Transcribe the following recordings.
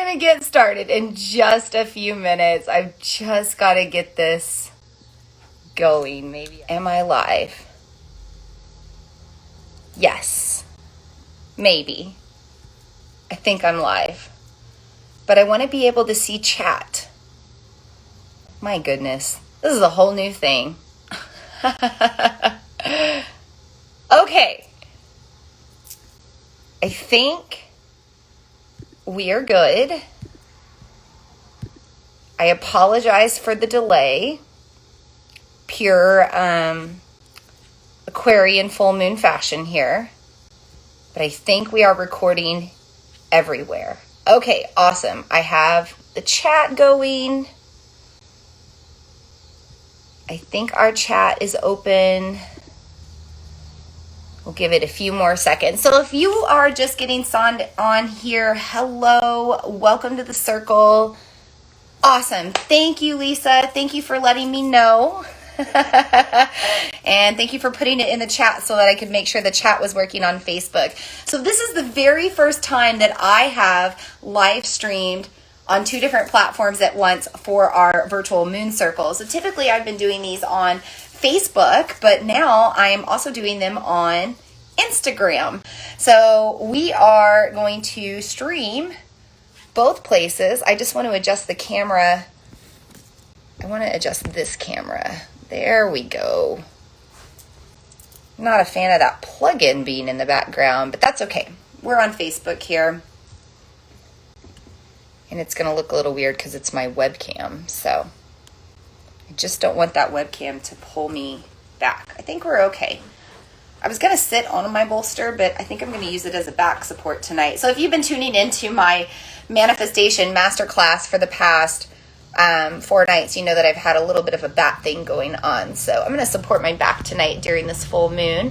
going to get started in just a few minutes. I've just got to get this going. Maybe. Am I live? Yes. Maybe. I think I'm live. But I want to be able to see chat. My goodness. This is a whole new thing. Okay. I think we are good. I apologize for the delay. Pure Aquarian full moon fashion here. But I think we are recording everywhere. Okay, awesome. I have the chat going. I think our chat is open. We'll give it a few more seconds. So if you are just getting signed on here, hello, welcome to the circle. Awesome. Thank you, Lisa. Thank you for letting me know. And thank you for putting it in the chat so that I could make sure the chat was working on Facebook. So this is the very first time that I have live streamed on 2 different platforms at once for our virtual moon circles. So typically I've been doing these on Facebook, but now I am also doing them on Instagram. So we are going to stream both places. I just want to adjust the camera. I want to adjust this camera. There we go. Not a fan of that plug-in being in the background, but that's okay. We're on Facebook here. And it's going to look a little weird because it's my webcam. So I just don't want that webcam to pull me back. I think we're okay. I was going to sit on my bolster, but I think I'm going to use it as a back support tonight. So if you've been tuning into my manifestation masterclass for the past 4 nights, you know that I've had a little bit of a back thing going on. So I'm going to support my back tonight during this full moon.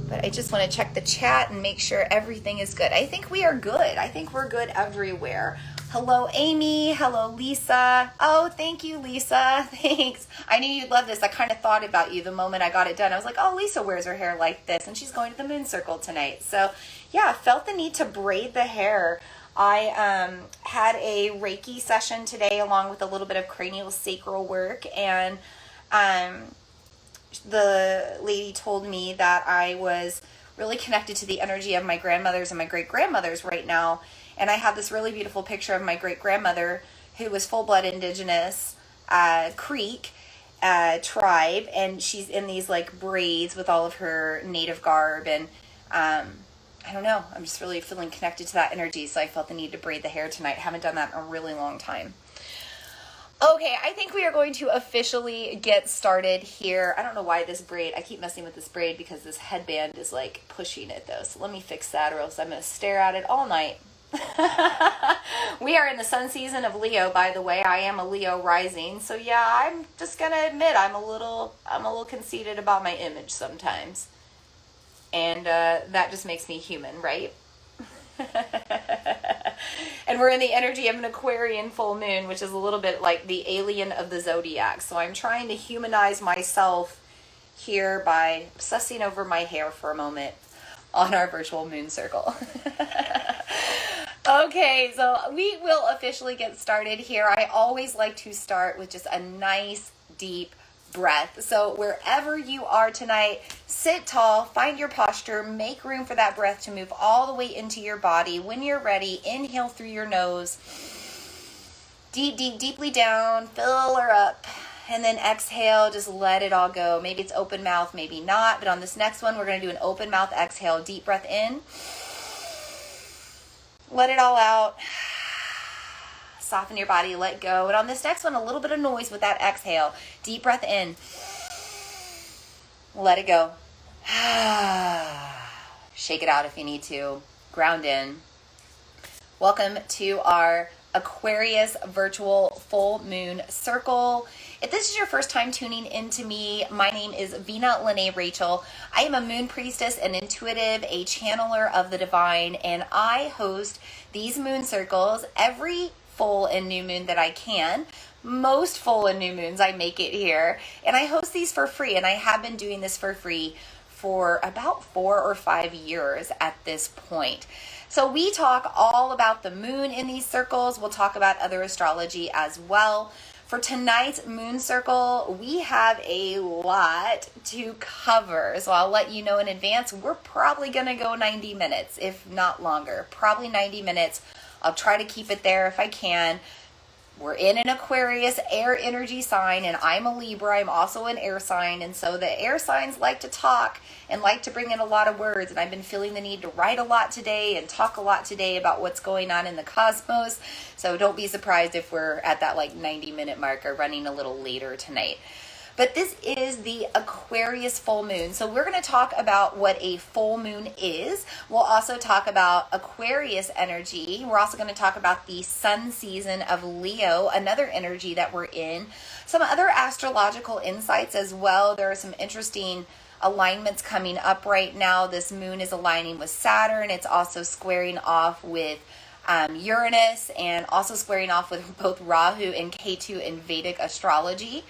But I just want to check the chat and make sure everything is good. I think we are good. I think we're good everywhere. Hello, Amy. Hello, Lisa. Oh, thank you, Lisa. Thanks. I knew you'd love this. I kind of thought about you the moment I got it done. I was like, oh, Lisa wears her hair like this, and she's going to the moon circle tonight. So, yeah, felt the need to braid the hair. I had a Reiki session today along with a little bit of cranial sacral work, and the lady told me that I was really connected to the energy of my grandmothers and my great-grandmothers right now. And I have this really beautiful picture of my great-grandmother who was full-blood indigenous Creek tribe. And she's in these like braids with all of her native garb. And I don't know, I'm just really feeling connected to that energy. So I felt the need to braid the hair tonight. Haven't done that in a really long time. Okay, I think we are going to officially get started here. I don't know why this braid, I keep messing with this braid because this headband is like pushing it though. So let me fix that or else I'm going to stare at it all night. We are in the sun season of Leo, by the way. I am a Leo rising. So yeah, I'm just going to admit I'm a little conceited about my image sometimes. And that just makes me human, right? And we're in the energy of an Aquarian full moon, which is a little bit like the alien of the zodiac. So I'm trying to humanize myself here by obsessing over my hair for a moment on our virtual moon circle. Okay, so we will officially get started here. I always like to start with just a nice deep breath. So wherever you are tonight, sit tall, find your posture, make room for that breath to move all the way into your body. When you're ready, inhale through your nose, deeply down, fill her up, and then exhale, just let it all go. Maybe it's open mouth, maybe not, but on this next one, we're going to do an open mouth exhale, deep breath in, let it all out. Soften your body, let go. And on this next one, a little bit of noise with that exhale. Deep breath in. Let it go. Shake it out if you need to. Ground in. Welcome to our Aquarius virtual full moon circle. If this is your first time tuning into me, my name is Vina Lene Rachel. I am a moon priestess, an intuitive, a channeler of the divine, and I host these moon circles every full and new moon that I can. Most full and new moons I make it here, and I host these for free, and I have been doing this for free for about 4 or 5 years at this point. So we talk all about the moon in these circles. We'll talk about other astrology as well. For tonight's moon circle, we have a lot to cover. So I'll let you know in advance, we're probably going to go 90 minutes, if not longer. Probably 90 minutes. I'll try to keep it there if I can. We're in an Aquarius air energy sign, and I'm a Libra. I'm also an air sign, and so the air signs like to talk and like to bring in a lot of words, and I've been feeling the need to write a lot today and talk a lot today about what's going on in the cosmos. So don't be surprised if we're at that 90-minute mark or running a little later tonight. But this is the Aquarius full moon. So we're going to talk about what a full moon is. We'll also talk about Aquarius energy. We're also going to talk about the sun season of Leo, another energy that we're in. Some other astrological insights as well. There are some interesting alignments coming up right now. This moon is aligning with Saturn. It's also squaring off with Uranus, and also squaring off with both Rahu and Ketu in Vedic Astrology.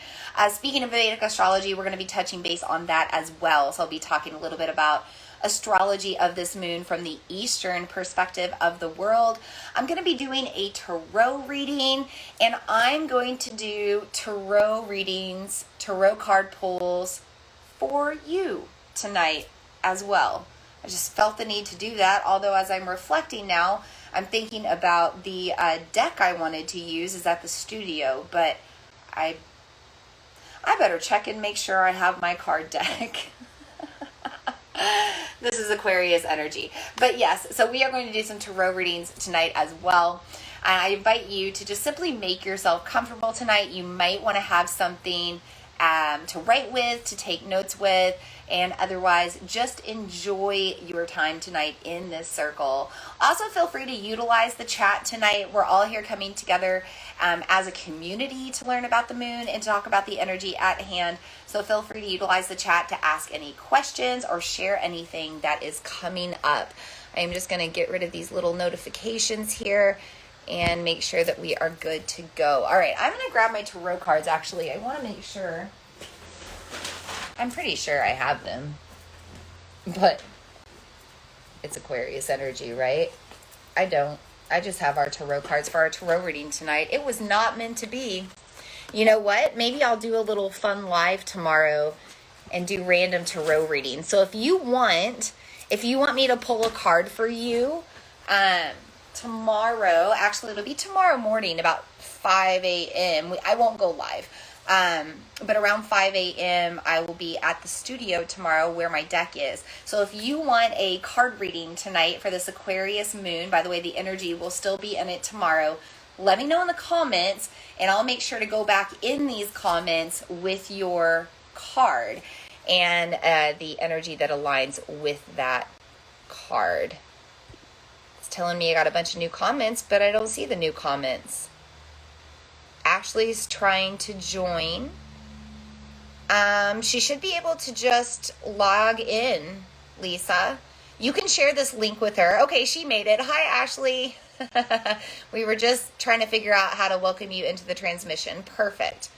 Speaking of Vedic Astrology, we're going to be touching base on that as well. So I'll be talking a little bit about astrology of this moon from the Eastern perspective of the world. I'm going to be doing a tarot reading, and I'm going to do tarot readings, tarot card pulls for you tonight as well. I just felt the need to do that, although as I'm reflecting now, I'm thinking about the deck I wanted to use is at the studio, but I better check and make sure I have my card deck. This is Aquarius energy. But yes, so we are going to do some tarot readings tonight as well. I invite you to just simply make yourself comfortable tonight. You might want to have something to write with, to take notes with, and otherwise just enjoy your time tonight in this circle. Also feel free to utilize the chat tonight. We're all here coming together as a community to learn about the moon and talk about the energy at hand. So feel free to utilize the chat to ask any questions or share anything that is coming up. I am just going to get rid of these little notifications here and make sure that we are good to go. All right, I'm going to grab my tarot cards. Actually, I want to make sure. I'm pretty sure I have them, but it's Aquarius energy, right? I don't. I just have our tarot cards for our tarot reading tonight. It was not meant to be. You know what? Maybe I'll do a little fun live tomorrow and do random tarot readings. So if you want me to pull a card for you, tomorrow, actually it'll be tomorrow morning about 5 a.m. I won't go live. But around 5 a.m. I will be at the studio tomorrow where my deck is. So if you want a card reading tonight for this Aquarius moon, by the way, the energy will still be in it tomorrow, let me know in the comments and I'll make sure to go back in these comments with your card and the energy that aligns with that card. It's telling me I got a bunch of new comments, but I don't see the new comments. Ashley's trying to join. She should be able to just log in, Lisa. You can share this link with her. Okay, she made it. Hi, Ashley. We were just trying to figure out how to welcome you into the transmission. Perfect.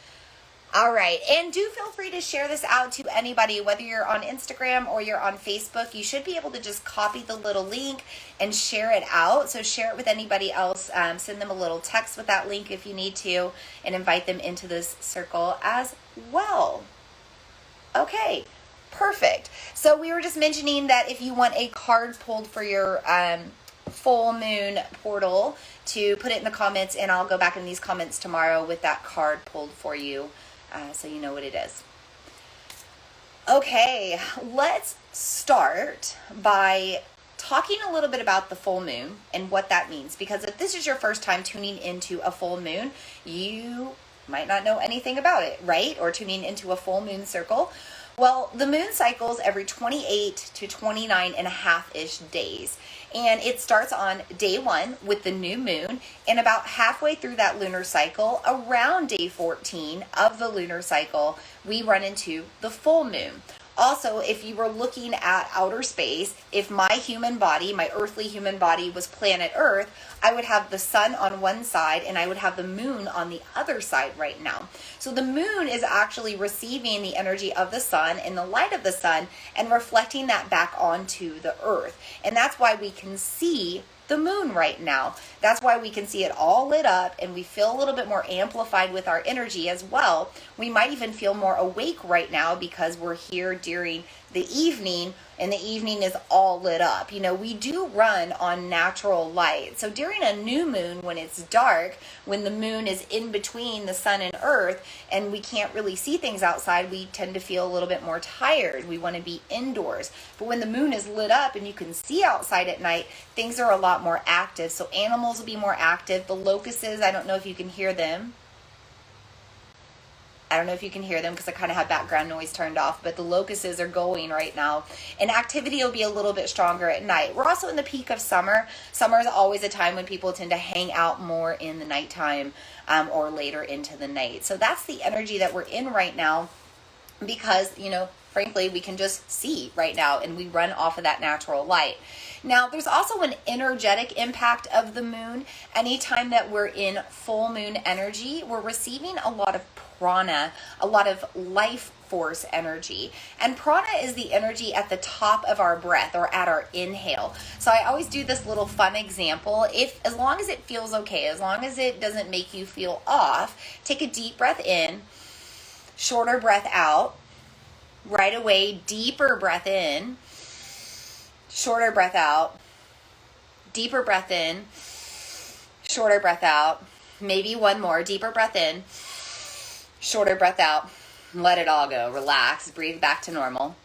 All right. And do feel free to share this out to anybody, whether you're on Instagram or you're on Facebook. You should be able to just copy the little link and share it out. So share it with anybody else. Send them a little text with that link if you need to and invite them into this circle as well. Okay. Perfect. So we were just mentioning that if you want a card pulled for your full moon portal, to put it in the comments and I'll go back in these comments tomorrow with that card pulled for you. So you know what it is. Okay, let's start by talking a little bit about the full moon and what that means. Because if this is your first time tuning into a full moon, you might not know anything about it, right? Or tuning into a full moon circle. Well, the moon cycles every 28 to 29 and a half-ish days. And it starts on day 1 with the new moon. And about halfway through that lunar cycle, around day 14 of the lunar cycle, we run into the full moon. Also, if you were looking at outer space, if my human body, my earthly human body was planet Earth, I would have the sun on one side and I would have the moon on the other side right now. So the moon is actually receiving the energy of the sun and the light of the sun and reflecting that back onto the earth. And that's why we can see the moon right now. That's why we can see it all lit up, and we feel a little bit more amplified with our energy as well. We might even feel more awake right now because we're here during the evening, and the evening is all lit up. You know, we do run on natural light. So during a new moon, when it's dark, when the moon is in between the sun and earth, and we can't really see things outside, we tend to feel a little bit more tired. We want to be indoors. But when the moon is lit up and you can see outside at night, things are a lot more active. So animals will be more active. The locusts, I don't know if you can hear them. I don't know if you can hear them because I kind of have background noise turned off, but the locusts are going right now, and activity will be a little bit stronger at night. We're also in the peak of summer. Summer is always a time when people tend to hang out more in the nighttime or later into the night. So that's the energy that we're in right now because, you know, frankly, we can just see right now and we run off of that natural light. Now, there's also an energetic impact of the moon. Anytime that we're in full moon energy, we're receiving a lot of prana, a lot of life force energy. And prana is the energy at the top of our breath or at our inhale. So I always do this little fun example. As long as it feels okay, as long as it doesn't make you feel off, take a deep breath in, shorter breath out, right away, deeper breath in, shorter breath out, deeper breath in, shorter breath out, maybe one more, deeper breath in, shorter breath out, let it all go, relax, breathe back to normal.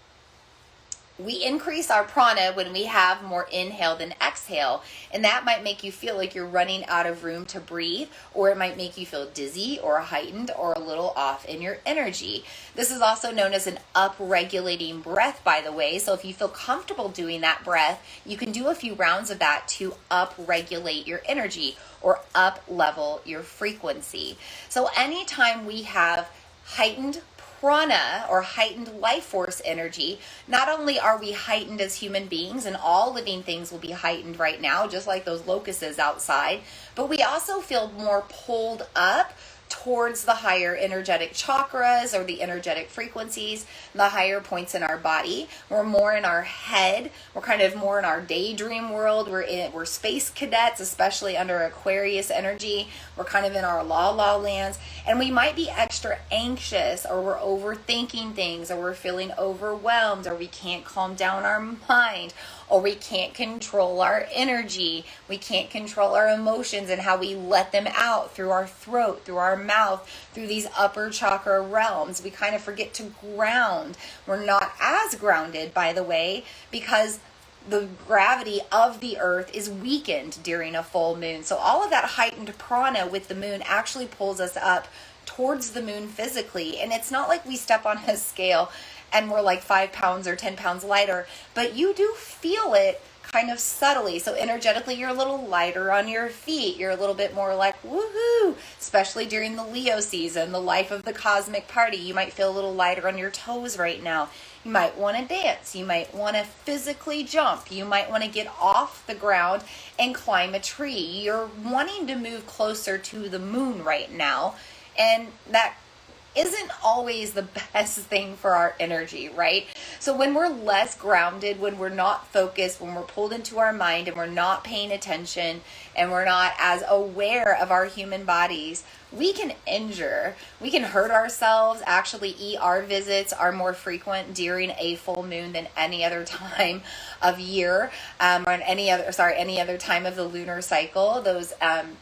We increase our prana when we have more inhale than exhale, and that might make you feel like you're running out of room to breathe, or it might make you feel dizzy or heightened or a little off in your energy. This is also known as an up-regulating breath, by the way, so if you feel comfortable doing that breath, you can do a few rounds of that to up-regulate your energy or up-level your frequency. So anytime we have heightened prana or heightened life force energy, not only are we heightened as human beings, and all living things will be heightened right now, just like those locusts outside, but we also feel more pulled up towards the higher energetic chakras or the energetic frequencies, the higher points in our body. We're more in our head. We're kind of more in our daydream world. We're space cadets, especially under Aquarius energy. We're kind of in our la lands, and we might be extra anxious, or we're overthinking things, or we're feeling overwhelmed, or we can't calm down our mind, or we can't control our energy. We can't control our emotions and how we let them out through our throat, through our mouth, through these upper chakra realms. We kind of forget to ground. We're not as grounded, by the way, because the gravity of the earth is weakened during a full moon. So all of that heightened prana with the moon actually pulls us up towards the moon physically. And it's not like we step on a scale and we're like 5 pounds or 10 pounds lighter, but you do feel it kind of subtly. So energetically, you're a little lighter on your feet. You're a little bit more like, woohoo, especially during the Leo season, the life of the cosmic party. You might feel a little lighter on your toes right now. You might want to dance. You might want to physically jump. You might want to get off the ground and climb a tree. You're wanting to move closer to the moon right now. And that isn't always the best thing for our energy, right? So when we're less grounded, when we're not focused, when we're pulled into our mind and we're not paying attention and we're not as aware of our human bodies, we can injure, we can hurt ourselves. Actually, ER visits are more frequent during a full moon than any other time of year, or any other time of the lunar cycle. Those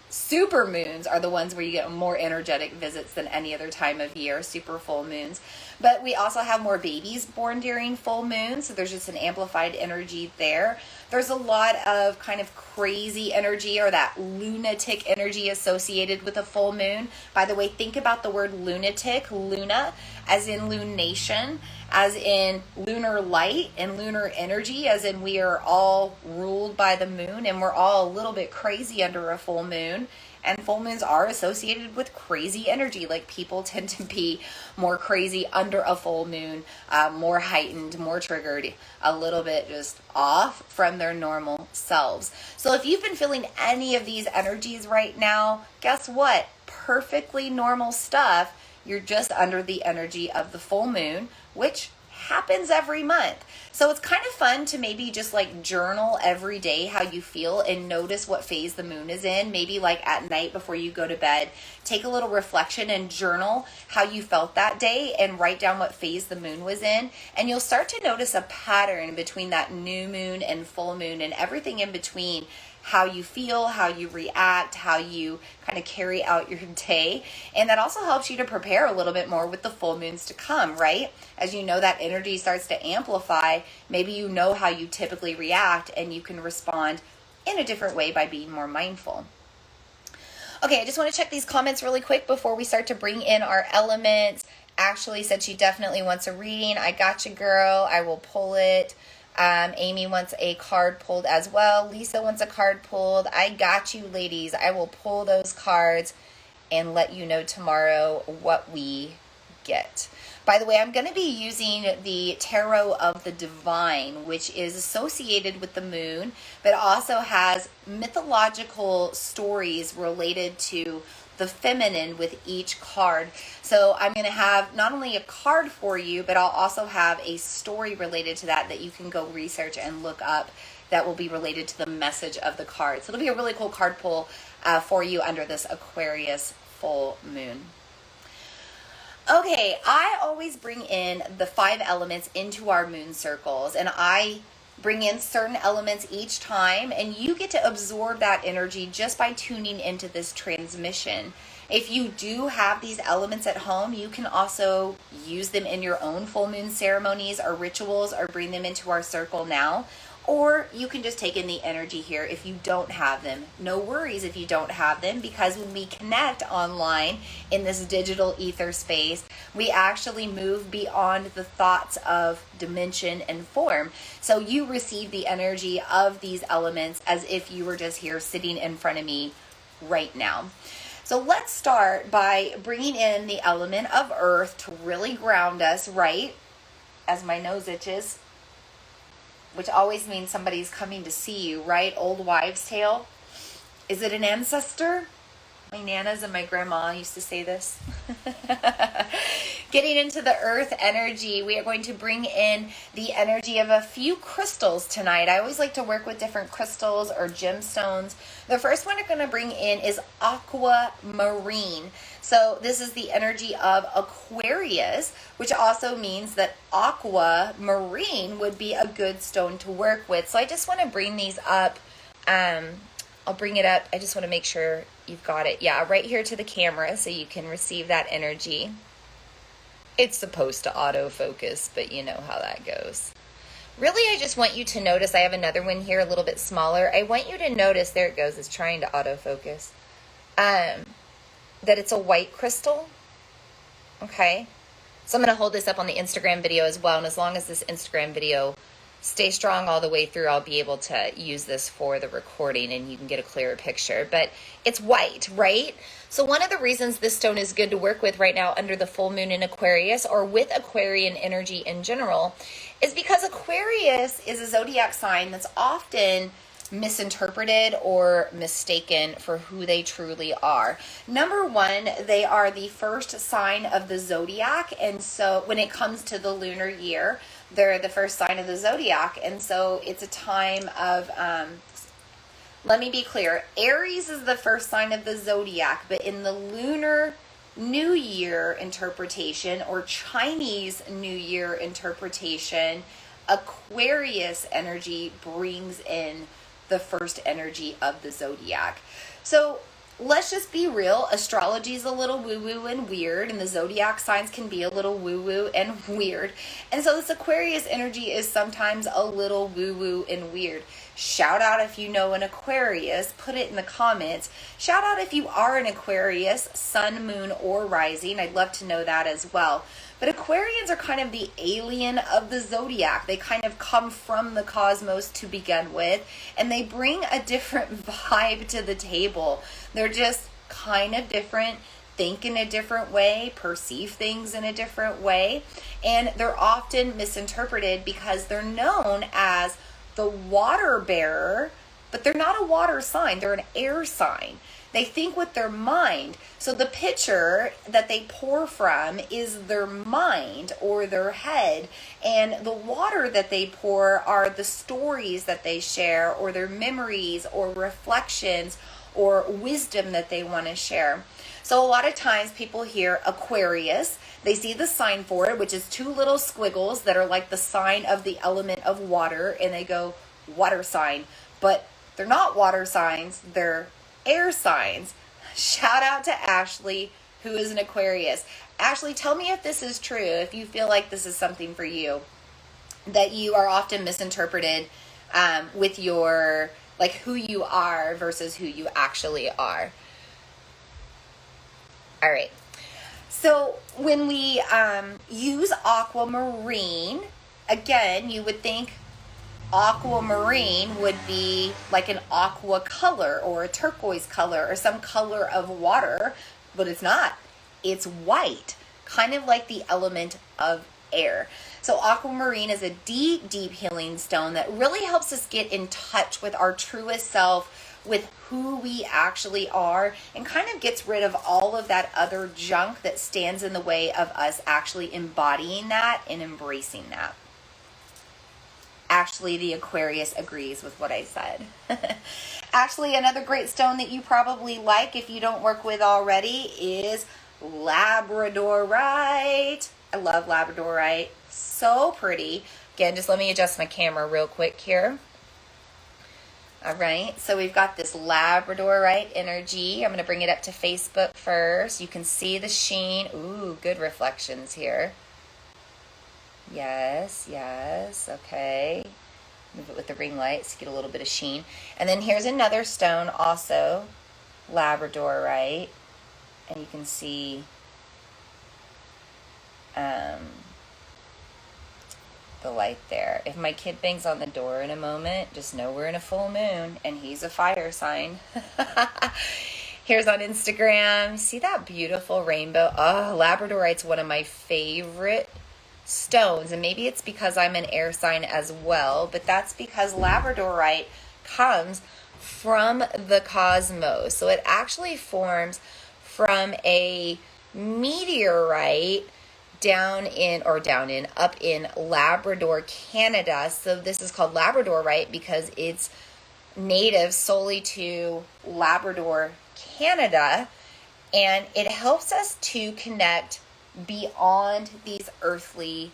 super moons are the ones where you get more energetic visits than any other time of year, super full moons. But we also have more babies born during full moon, so there's just an amplified energy there. There's a lot of kind of crazy energy or that lunatic energy associated with a full moon. By the way, think about the word lunatic, luna, as in lunation, as in lunar light, and lunar energy, as in we are all ruled by the moon and we're all a little bit crazy under a full moon. And full moons are associated with crazy energy. Like, people tend to be more crazy under a full moon, more heightened, more triggered, a little bit just off from their normal selves. So if you've been feeling any of these energies right now, guess what? Perfectly normal stuff. You're just under the energy of the full moon, which happens every month. So it's kind of fun to maybe just like journal every day how you feel and notice what phase the moon is in. Maybe like at night before you go to bed, take a little reflection and journal how you felt that day and write down what phase the moon was in. And you'll start to notice a pattern between that new moon and full moon and everything in between. How you feel, how you react, how you kind of carry out your day. And that also helps you to prepare a little bit more with the full moons to come, right? As you know, that energy starts to amplify. Maybe you know how you typically react and you can respond in a different way by being more mindful. Okay, I just want to check these comments really quick before we start to bring in our elements. Ashley said she definitely wants a reading. I got you, girl. I will pull it. Amy wants a card pulled as well. Lisa wants a card pulled. I got you, ladies. I will pull those cards and let you know tomorrow what we get. By the way, I'm going to be using the Tarot of the Divine, which is associated with the moon, but also has mythological stories related to the feminine with each card. So I'm going to have not only a card for you, but I'll also have a story related to that you can go research and look up that will be related to the message of the card. So it'll be a really cool card pull for you under this Aquarius full moon. Okay, I always bring in the 5 elements into our moon circles, and I bring in certain elements each time, and you get to absorb that energy just by tuning into this transmission. If you do have these elements at home, you can also use them in your own full moon ceremonies or rituals or bring them into our circle now. Or you can just take in the energy here if you don't have them. No worries if you don't have them, because when we connect online in this digital ether space, we actually move beyond the thoughts of dimension and form. So you receive the energy of these elements as if you were just here sitting in front of me right now. So let's start by bringing in the element of earth to really ground us, right? As my nose itches, which always means somebody's coming to see you, right? Old wives' tale. Is it an ancestor? My nanas and my grandma used to say this. Getting into the earth energy, we are going to bring in the energy of a few crystals tonight. I always like to work with different crystals or gemstones. The first one we're going to bring in is aquamarine. So this is the energy of Aquarius, which also means that aquamarine would be a good stone to work with. So I just want to bring these up. I'll bring it up. I just want to make sure you've got it. Yeah, right here to the camera so you can receive that energy. It's supposed to autofocus, but you know how that goes. Really, I just want you to notice, I have another one here a little bit smaller. I want you to notice, there it goes, it's trying to autofocus, that it's a white crystal. Okay. So I'm going to hold this up on the Instagram video as well. And as long as this Instagram video stays strong all the way through, I'll be able to use this for the recording and you can get a clearer picture. But it's white, right? So one of the reasons this stone is good to work with right now under the full moon in Aquarius, or with Aquarian energy in general, is because Aquarius is a zodiac sign that's often misinterpreted or mistaken for who they truly are. Number one, they are the first sign of the zodiac, and so when it comes to the lunar year, they're the first sign of the zodiac, and so it's a time of let me be clear, Aries is the first sign of the zodiac, but in the lunar New Year interpretation or Chinese New Year interpretation, Aquarius energy brings in the first energy of the zodiac. So let's just be real. Astrology is a little woo-woo and weird, and the zodiac signs can be a little woo-woo and weird. And so this Aquarius energy is sometimes a little woo-woo and weird. Shout out if you know an Aquarius, put it in the comments. Shout out if you are an Aquarius, sun, moon, or rising. I'd love to know that as well. But Aquarians are kind of the alien of the zodiac. They kind of come from the cosmos to begin with, and they bring a different vibe to the table. They're just kind of different, think in a different way, perceive things in a different way, and they're often misinterpreted because they're known as the water bearer, but they're not a water sign, they're an air sign. They think with their mind. So the pitcher that they pour from is their mind or their head. And the water that they pour are the stories that they share, or their memories or reflections or wisdom that they want to share. So a lot of times people hear Aquarius, they see the sign for it, which is two little squiggles that are like the sign of the element of water, and they go water sign. But they're not water signs, they're air signs. Shout out to Ashley, who is an Aquarius. Ashley, tell me if this is true, if you feel like this is something for you, that you are often misinterpreted with your, like, who you are versus who you actually are. All right. So when we use aquamarine, again, you would think aquamarine would be like an aqua color or a turquoise color or some color of water, but it's not. It's white, kind of like the element of air. So aquamarine is a deep, deep healing stone that really helps us get in touch with our truest self, with who we actually are, and kind of gets rid of all of that other junk that stands in the way of us actually embodying that and embracing that. Actually, the Aquarius agrees with what I said. Actually, another great stone that you probably like if you don't work with already is Labradorite. I love Labradorite. So pretty. Again, just let me adjust my camera real quick here. All right, so we've got this Labradorite energy. I'm going to bring it up to Facebook first. You can see the sheen. Ooh, good reflections here. Yes, yes, okay. Move it with the ring light to get a little bit of sheen. And then here's another stone also, Labradorite. And you can see the light there. If my kid bangs on the door in a moment, just know we're in a full moon and he's a fire sign. Here's on Instagram. See that beautiful rainbow? Oh, Labradorite's one of my favorite stones, and maybe it's because I'm an air sign as well, but that's because Labradorite comes from the cosmos. So it actually forms from a meteorite up in Labrador, Canada. So this is called Labradorite because it's native solely to Labrador, Canada, and it helps us to connect beyond these earthly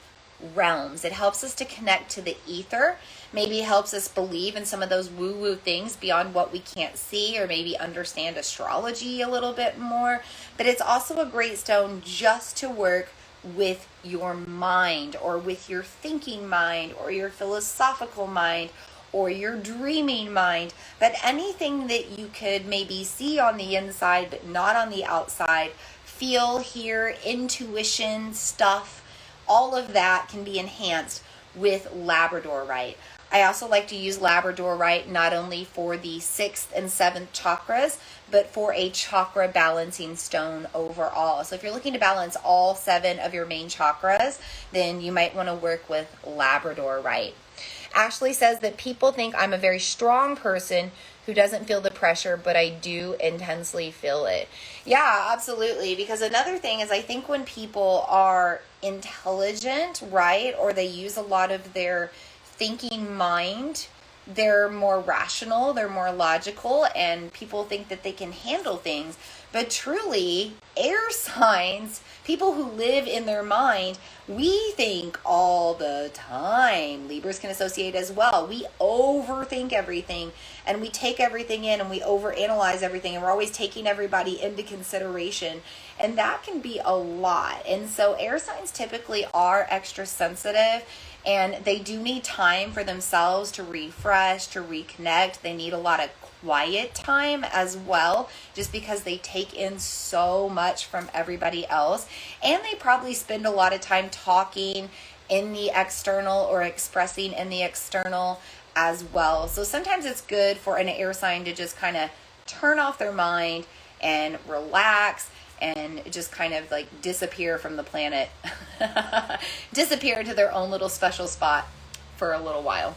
realms. It helps us to connect to the ether. Maybe helps us believe in some of those woo-woo things beyond what we can't see, or maybe understand astrology a little bit more. But it's also a great stone just to work with your mind, or with your thinking mind, or your philosophical mind, or your dreaming mind. But anything that you could maybe see on the inside but not on the outside, feel, hear, intuition stuff, all of that can be enhanced with Labradorite. I also like to use Labradorite not only for the 6th and 7th chakras, but for a chakra balancing stone overall. So if you're looking to balance all 7 of your main chakras, then you might want to work with Labradorite. Ashley says that people think I'm a very strong person who doesn't feel the pressure, but I do intensely feel it. Yeah, absolutely. Because another thing is, I think when people are intelligent, right, or they use a lot of their thinking mind, they're more rational, they're more logical, and people think that they can handle things. But truly, air signs, people who live in their mind, we think all the time. Libras can associate as well. We overthink everything, and we take everything in, and we overanalyze everything, and we're always taking everybody into consideration, and that can be a lot. And so air signs typically are extra sensitive, and they do need time for themselves to refresh, to reconnect. They need a lot of quiet time as well, just because they take in so much from everybody else, and they probably spend a lot of time talking in the external or expressing in the external as well. So sometimes it's good for an air sign to just kind of turn off their mind and relax and just kind of like disappear from the planet, disappear into their own little special spot for a little while.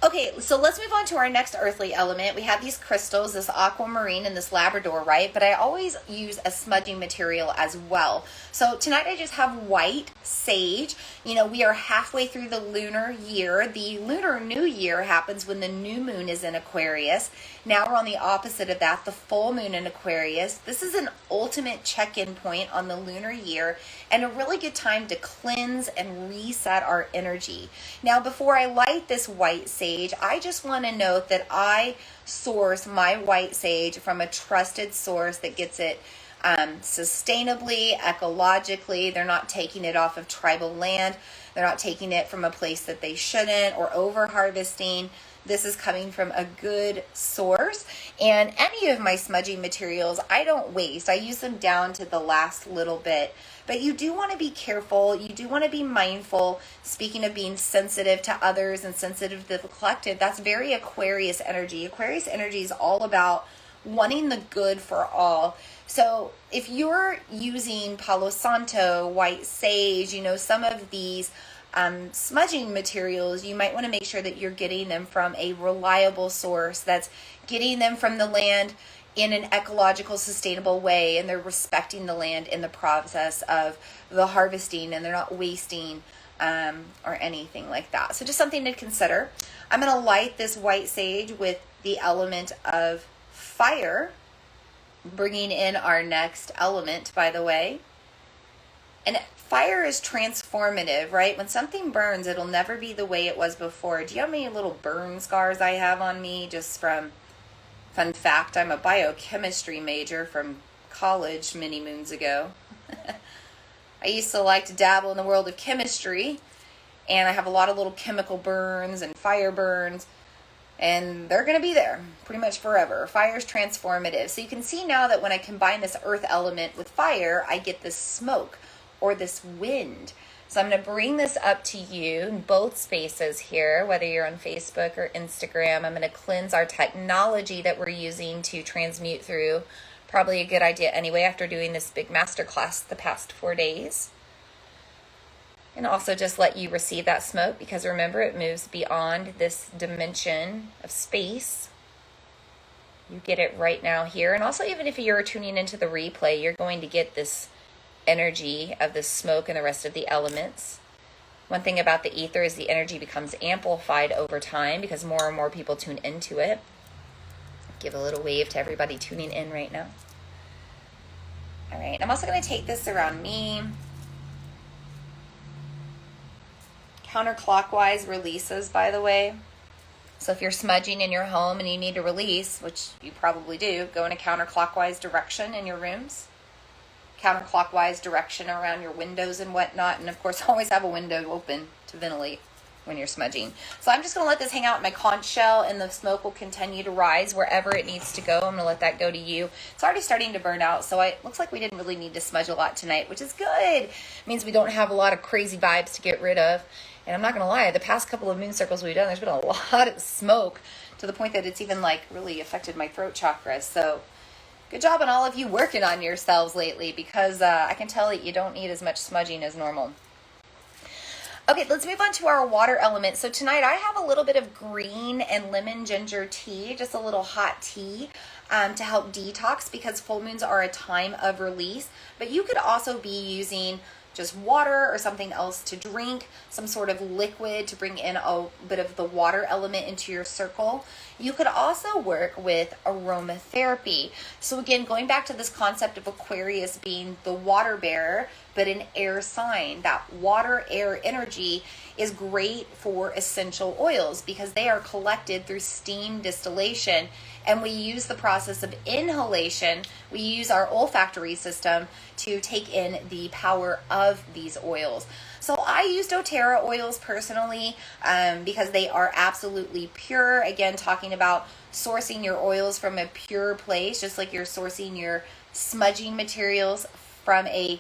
Okay, so let's move on to our next earthly element. We have these crystals, this aquamarine and this Labrador, right? But I always use a smudging material as well. So tonight I just have white sage. You know, we are halfway through the lunar year. The lunar new year happens when the new moon is in Aquarius. Now we're on the opposite of that, the full moon in Aquarius. This is an ultimate check-in point on the lunar year and a really good time to cleanse and reset our energy. Now, before I light this white sage, I just want to note that I source my white sage from a trusted source that gets it sustainably, ecologically. They're not taking it off of tribal land. They're not taking it from a place that they shouldn't or over harvesting. This is coming from a good source. And any of my smudging materials, I don't waste. I use them down to the last little bit. But you do want to be careful. You do want to be mindful. Speaking of being sensitive to others and sensitive to the collective, that's very Aquarius energy. Aquarius energy is all about wanting the good for all. So if you're using Palo Santo, white sage, you know, some of these smudging materials, you might want to make sure that you're getting them from a reliable source that's getting them from the land in an ecological, sustainable way, and they're respecting the land in the process of the harvesting, and they're not wasting or anything like that. So just something to consider. I'm going to light this white sage with the element of fire, bringing in our next element, by the way. And fire is transformative, right? When something burns, it'll never be the way it was before. Do you know how many little burn scars I have on me just from, fun fact, I'm a biochemistry major from college many moons ago. I used to like to dabble in the world of chemistry, and I have a lot of little chemical burns and fire burns, and they're going to be there pretty much forever. Fire is transformative. So you can see now that when I combine this earth element with fire, I get this smoke or this wind. So I'm going to bring this up to you in both spaces here, whether you're on Facebook or Instagram. I'm going to cleanse our technology that we're using to transmute through. Probably a good idea anyway after doing this big masterclass the past 4 days. And also just let you receive that smoke, because remember, it moves beyond this dimension of space. You get it right now here. And also, even if you're tuning into the replay, you're going to get this energy of the smoke and the rest of the elements. One thing about the ether is the energy becomes amplified over time because more and more people tune into it. Give a little wave to everybody tuning in right now. All right, I'm also going to take this around me. Counterclockwise releases, by the way. So if you're smudging in your home and you need to release, which you probably do, go in a counterclockwise direction in your rooms. Counterclockwise direction around your windows and whatnot. And of course, always have a window open to ventilate when you're smudging. So I'm just going to let this hang out in my conch shell, and the smoke will continue to rise wherever it needs to go. I'm going to let that go to you. It's already starting to burn out, so it looks like we didn't really need to smudge a lot tonight, which is good. It means we don't have a lot of crazy vibes to get rid of. And I'm not going to lie, the past couple of moon circles we've done, there's been a lot of smoke to the point that it's even like really affected my throat chakra. So good job on all of you working on yourselves lately, because I can tell that you don't need as much smudging as normal. Okay, let's move on to our water element. So tonight I have a little bit of green and lemon ginger tea, just a little hot tea to help detox, because full moons are a time of release. But you could also be using just water or something else to drink, some sort of liquid to bring in a bit of the water element into your circle. You could also work with aromatherapy. So again, going back to this concept of Aquarius being the water bearer, but an air sign, that water air energy is great for essential oils because they are collected through steam distillation and we use the process of inhalation. We use our olfactory system to take in the power of these oils. So I use doTERRA oils personally because they are absolutely pure. Again, talking about sourcing your oils from a pure place, just like you're sourcing your smudging materials from a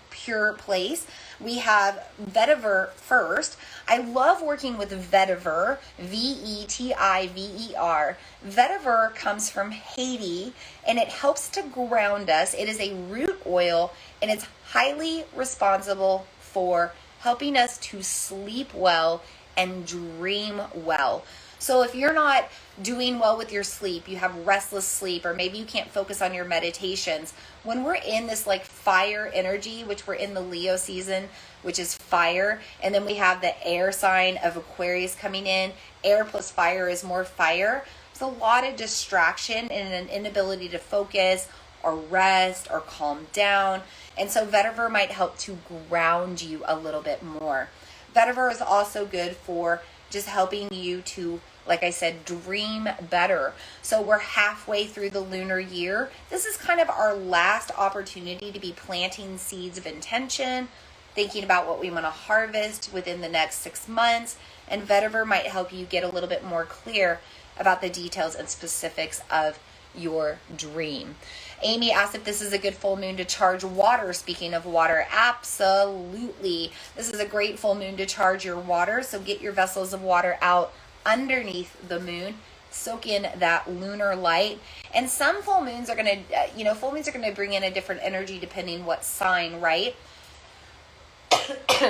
pure place. We have vetiver first. I love working with vetiver, Vetiver. Vetiver comes from Haiti, and it helps to ground us. It is a root oil, and it's highly responsible for helping us to sleep well and dream well. So if you're not doing well with your sleep, you have restless sleep, or maybe you can't focus on your meditations, when we're in this like fire energy, which we're in the Leo season, which is fire, and then we have the air sign of Aquarius coming in, air plus fire is more fire. There's a lot of distraction and an inability to focus or rest or calm down. And so vetiver might help to ground you a little bit more. Vetiver is also good for just helping you to, like I said, dream better. So we're halfway through the lunar year. This is kind of our last opportunity to be planting seeds of intention, thinking about what we want to harvest within the next 6 months. And vetiver might help you get a little bit more clear about the details and specifics of your dream. Amy asked if this is a good full moon to charge water. Speaking of water, absolutely. This is a great full moon to charge your water. So get your vessels of water out underneath the moon. Soak in that lunar light. And some full moons are going to, full moons are going to bring in a different energy depending what sign, right?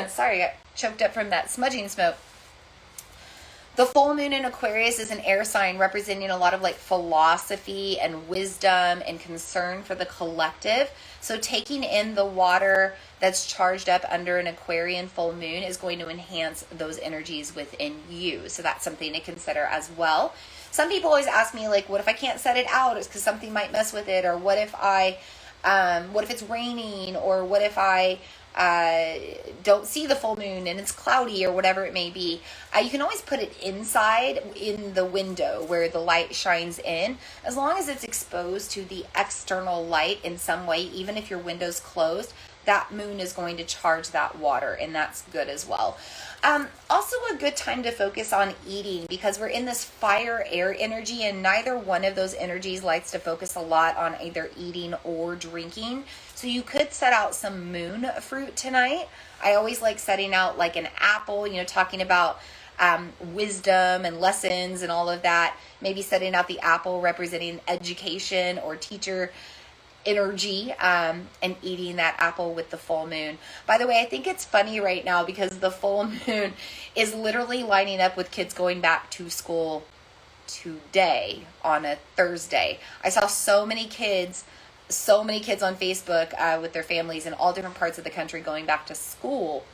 Sorry, I got choked up from that smudging smoke. The full moon in Aquarius is an air sign representing a lot of like philosophy and wisdom and concern for the collective. So taking in the water that's charged up under an Aquarian full moon is going to enhance those energies within you. So that's something to consider as well. Some people always ask me like, what if I can't set it out? It's because something might mess with it. Or what if it's raining? Or what if I don't see the full moon and it's cloudy or whatever it may be. You can always put it inside in the window where the light shines in, as long as it's exposed to the external light in some way. Even if your window's closed, that moon is going to charge that water, and that's good as well. Also a good time to focus on eating, because we're in this fire air energy, and neither one of those energies likes to focus a lot on either eating or drinking. So you could set out some moon fruit tonight. I always like setting out like an apple, talking about wisdom and lessons and all of that. Maybe setting out the apple representing education or teacher energy, and eating that apple with the full moon. By the way, I think it's funny right now because the full moon is literally lining up with kids going back to school today on a Thursday. I saw so many kids on Facebook with their families in all different parts of the country going back to school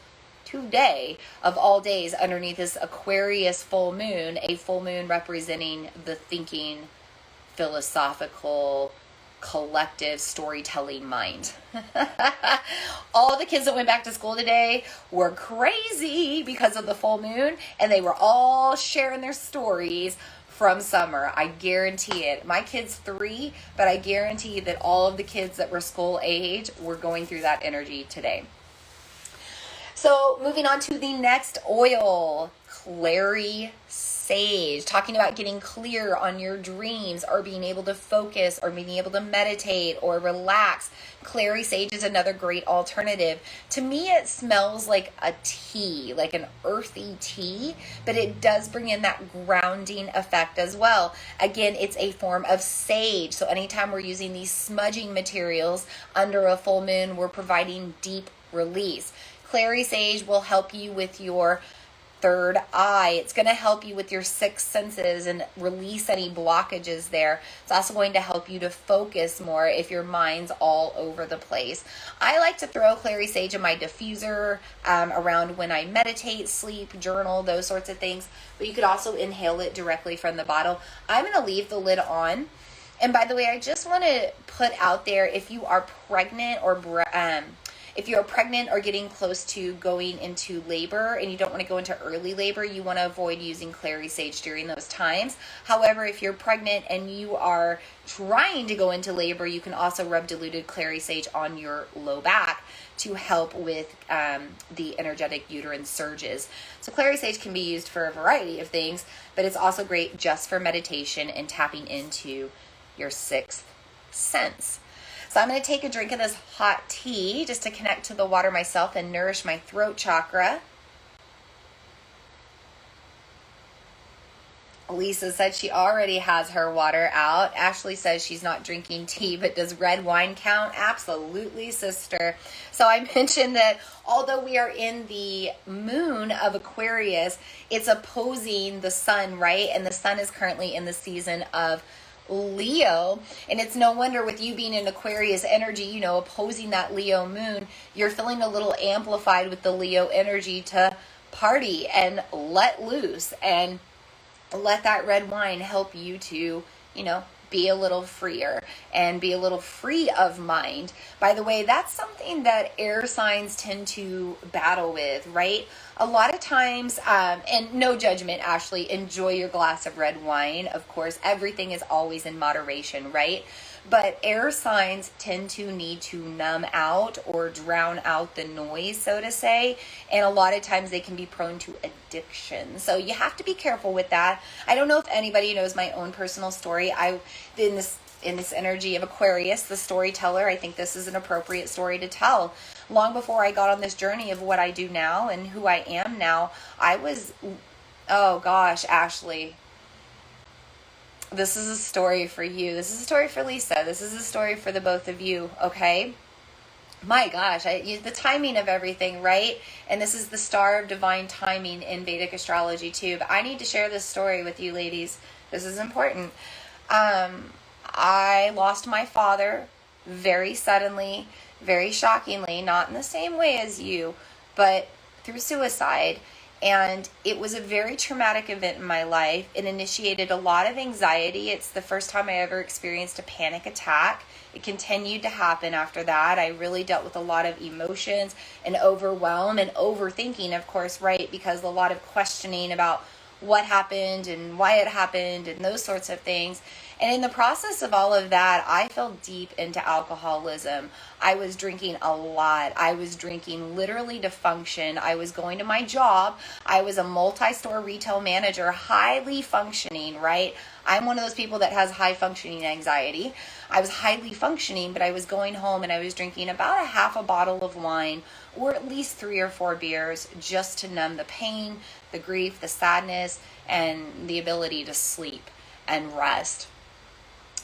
today, of all days, underneath this Aquarius full moon, a full moon representing the thinking, philosophical, collective storytelling mind. All the kids that went back to school today were crazy because of the full moon, and they were all sharing their stories from summer. I guarantee it. My kid's 3, but I guarantee that all of the kids that were school age were going through that energy today. So moving on to the next oil, Clary Sage, talking about getting clear on your dreams or being able to focus or being able to meditate or relax. Clary Sage is another great alternative. To me, it smells like a tea, like an earthy tea, but it does bring in that grounding effect as well. Again, it's a form of sage. So anytime we're using these smudging materials under a full moon, we're providing deep release. Clary Sage will help you with your third eye. It's going to help you with your 6 senses and release any blockages there. It's also going to help you to focus more if your mind's all over the place. I like to throw Clary Sage in my diffuser around when I meditate, sleep, journal, those sorts of things. But you could also inhale it directly from the bottle. I'm going to leave the lid on. And by the way, I just want to put out there, if you are pregnant or If you're pregnant or getting close to going into labor and you don't want to go into early labor, you want to avoid using Clary Sage during those times. However, if you're pregnant and you are trying to go into labor, you can also rub diluted Clary Sage on your low back to help with the energetic uterine surges. So Clary Sage can be used for a variety of things, but it's also great just for meditation and tapping into your sixth sense. So I'm going to take a drink of this hot tea just to connect to the water myself and nourish my throat chakra. Lisa said she already has her water out. Ashley says she's not drinking tea, but does red wine count? Absolutely, sister. So I mentioned that although we are in the moon of Aquarius, it's opposing the sun, right? And the sun is currently in the season of Leo, and it's no wonder with you being in Aquarius energy, you know, opposing that Leo moon, you're feeling a little amplified with the Leo energy to party and let loose and let that red wine help you to, you know, be a little freer and be a little free of mind. By the way, that's something that air signs tend to battle with, right? A lot of times, and no judgment, Ashley, enjoy your glass of red wine. Of course, everything is always in moderation, right? But air signs tend to need to numb out or drown out the noise, so to say. And a lot of times they can be prone to addiction. So you have to be careful with that. I don't know if anybody knows my own personal story. In this energy of Aquarius, the storyteller, I think this is an appropriate story to tell. Long before I got on this journey of what I do now and who I am now, I was, oh gosh, Ashley, this is a story for you. This is a story for Lisa. This is a story for the both of you, okay? My gosh, the timing of everything, right? And this is the star of divine timing in Vedic astrology too. But I need to share this story with you ladies. This is important. I lost my father very suddenly, very shockingly, not in the same way as you, but through suicide. And it was a very traumatic event in my life. It initiated a lot of anxiety. It's the first time I ever experienced a panic attack. It continued to happen after that. I really dealt with a lot of emotions and overwhelm and overthinking, of course, right? Because a lot of questioning about what happened and why it happened and those sorts of things. And in the process of all of that, I fell deep into alcoholism. I was drinking a lot. I was drinking literally to function. I was going to my job. I was a multi-store retail manager, highly functioning, right? I'm one of those people that has high functioning anxiety. I was highly functioning, but I was going home and I was drinking about a half a bottle of wine or at least 3 or 4 beers just to numb the pain, the grief, the sadness, and the ability to sleep and rest.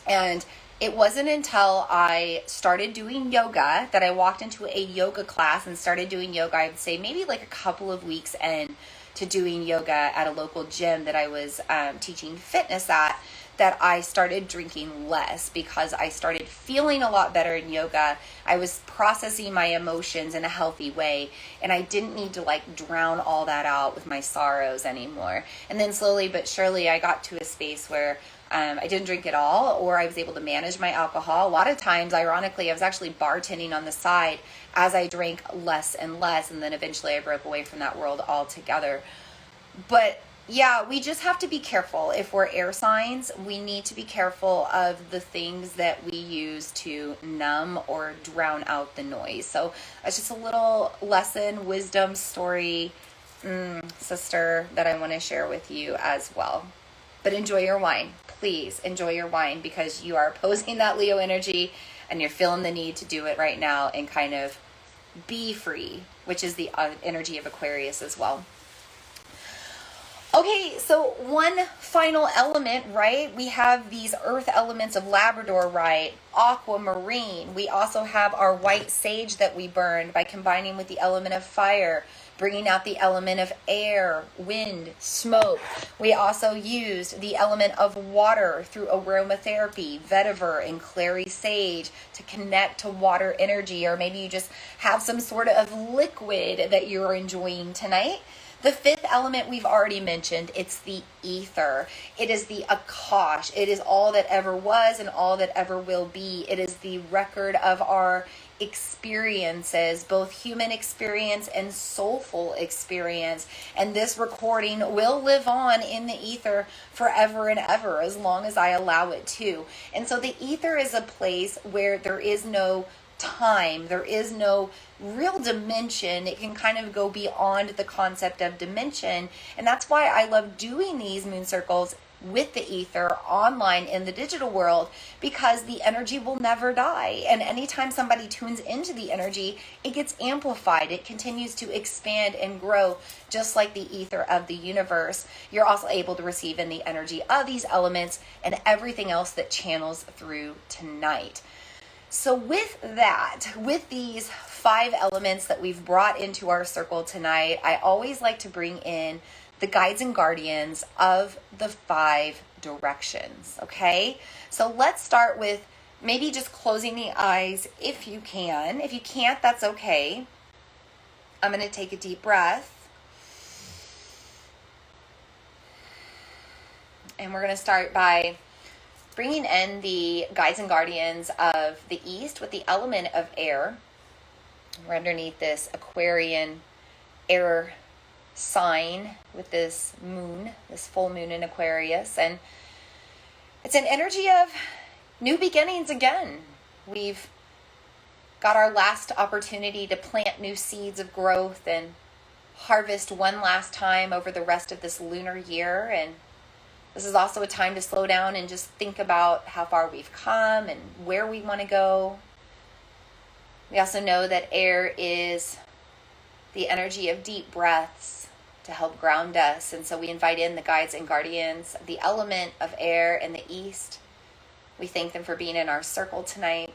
And it wasn't until I started doing yoga that I walked into a yoga class and started doing yoga, I would say maybe like a couple of weeks in to doing yoga at a local gym that I was teaching fitness at, that I started drinking less because I started feeling a lot better in yoga. I was processing my emotions in a healthy way, and I didn't need to like drown all that out with my sorrows anymore. And then slowly but surely I got to a space where I didn't drink at all, or I was able to manage my alcohol. A lot of times, ironically, I was actually bartending on the side as I drank less and less, and then eventually I broke away from that world altogether. But yeah, we just have to be careful. If we're air signs, we need to be careful of the things that we use to numb or drown out the noise. So it's just a little lesson, wisdom, story, sister, that I want to share with you as well. But enjoy your wine. Please enjoy your wine, because you are opposing that Leo energy and you're feeling the need to do it right now and kind of be free, which is the energy of Aquarius as well. Okay, so one final element, right? We have these earth elements of Labrador, right? Aquamarine. We also have our white sage that we burned by combining with the element of fire, bringing out the element of air, wind, smoke. We also used the element of water through aromatherapy, vetiver, and Clary Sage to connect to water energy, or maybe you just have some sort of liquid that you're enjoying tonight The fifth element we've already mentioned. It's the ether. It is the Akash. It is all that ever was and all that ever will be. It is the record of our experiences, both human experience and soulful experience. And this recording will live on in the ether forever and ever, as long as I allow it to. And so the ether is a place where there is no time, there is no real dimension. It can kind of go beyond the concept of dimension. And that's why I love doing these moon circles with the ether online in the digital world, because the energy will never die. And anytime somebody tunes into the energy, it gets amplified. It continues to expand and grow, just like the ether of the universe. You're also able to receive in the energy of these elements and everything else that channels through tonight. So with that, with these 5 elements that we've brought into our circle tonight, I always like to bring in the guides and guardians of the 5 directions, okay? So let's start with maybe just closing the eyes if you can. If you can't, that's okay. I'm going to take a deep breath. And we're going to start by bringing in the guides and guardians of the East with the element of air. We're underneath this Aquarian air sign with this moon, this full moon in Aquarius. And it's an energy of new beginnings again. We've got our last opportunity to plant new seeds of growth and harvest one last time over the rest of this lunar year. And this is also a time to slow down and just think about how far we've come and where we want to go. We also know that air is the energy of deep breaths to help ground us. And so we invite in the guides and guardians of the element of air in the East. We thank them for being in our circle tonight.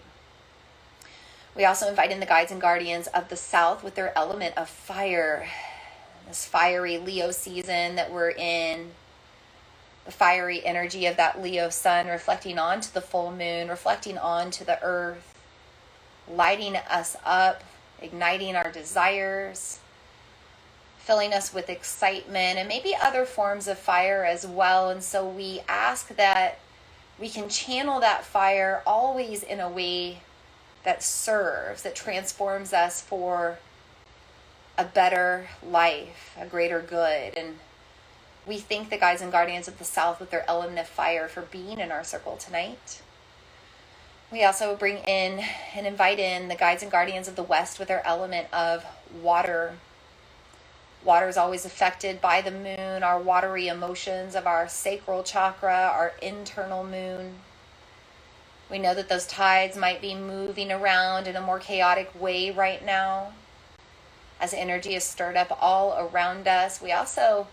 We also invite in the guides and guardians of the South with their element of fire. This fiery Leo season that we're in. The fiery energy of that Leo sun reflecting onto the full moon, reflecting onto the earth, lighting us up, igniting our desires, filling us with excitement, and maybe other forms of fire as well. And so we ask that we can channel that fire always in a way that serves, that transforms us for a better life, a greater good. And we thank the guides and guardians of the South with their element of fire for being in our circle tonight. We also bring in and invite in the guides and guardians of the West with their element of water. Water is always affected by the moon, our watery emotions of our sacral chakra, our internal moon. We know that those tides might be moving around in a more chaotic way right now, as energy is stirred up all around us. We also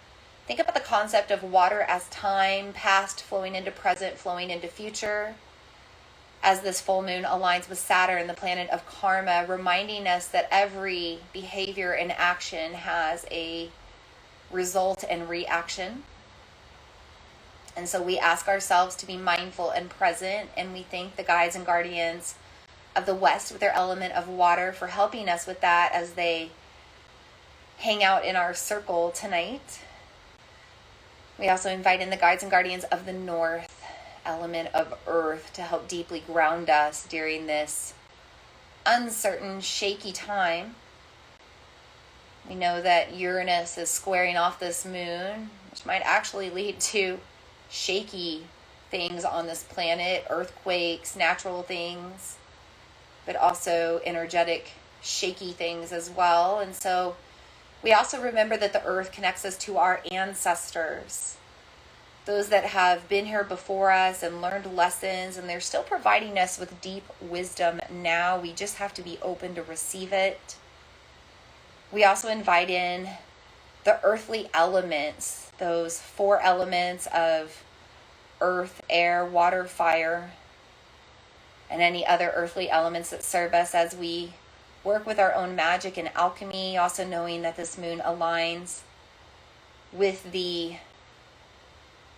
think about the concept of water as time, past flowing into present, flowing into future, as this full moon aligns with Saturn, the planet of karma, reminding us that every behavior and action has a result and reaction. And so we ask ourselves to be mindful and present, and we thank the guides and guardians of the West with their element of water for helping us with that as they hang out in our circle tonight. We also invite in the guides and guardians of the North, element of earth, to help deeply ground us during this uncertain, shaky time. We know that Uranus is squaring off this moon, which might actually lead to shaky things on this planet, earthquakes, natural things, but also energetic, shaky things as well. And so we also remember that the earth connects us to our ancestors, those that have been here before us and learned lessons, and they're still providing us with deep wisdom now. We just have to be open to receive it. We also invite in the earthly elements, those 4 elements of earth, air, water, fire, and any other earthly elements that serve us as we work with our own magic and alchemy, also knowing that this moon aligns with the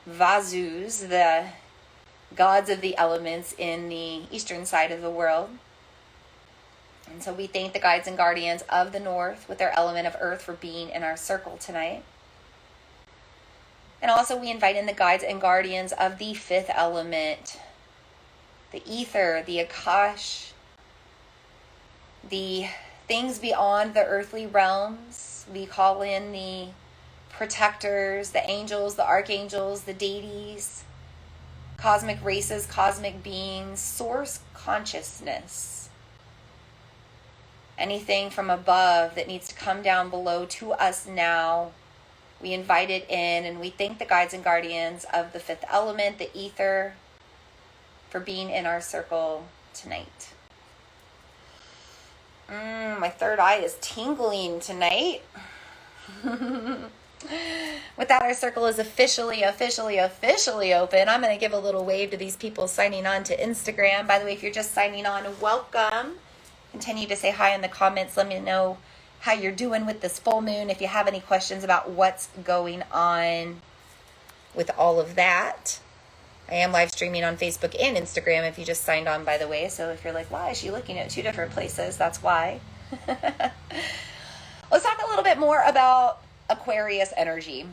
Vasus, the gods of the elements in the eastern side of the world. And so we thank the guides and guardians of the North with their element of earth for being in our circle tonight. And also we invite in the guides and guardians of the fifth element, the ether, the Akash, the things beyond the earthly realms. We call in the protectors, the angels, the archangels, the deities, cosmic races, cosmic beings, source consciousness. Anything from above that needs to come down below to us now, we invite it in, and we thank the guides and guardians of the fifth element, the ether, for being in our circle tonight. My third eye is tingling tonight. With that, our circle is officially open. I'm going to give a little wave to these people signing on to Instagram. By the way, if you're just signing on, welcome. Continue to say hi in the comments. Let me know how you're doing with this full moon. If you have any questions about what's going on with all of that. I am live streaming on Facebook and Instagram if you just signed on, by the way. So if you're like, why is she looking at two different places? That's why. Let's talk a little bit more about Aquarius energy.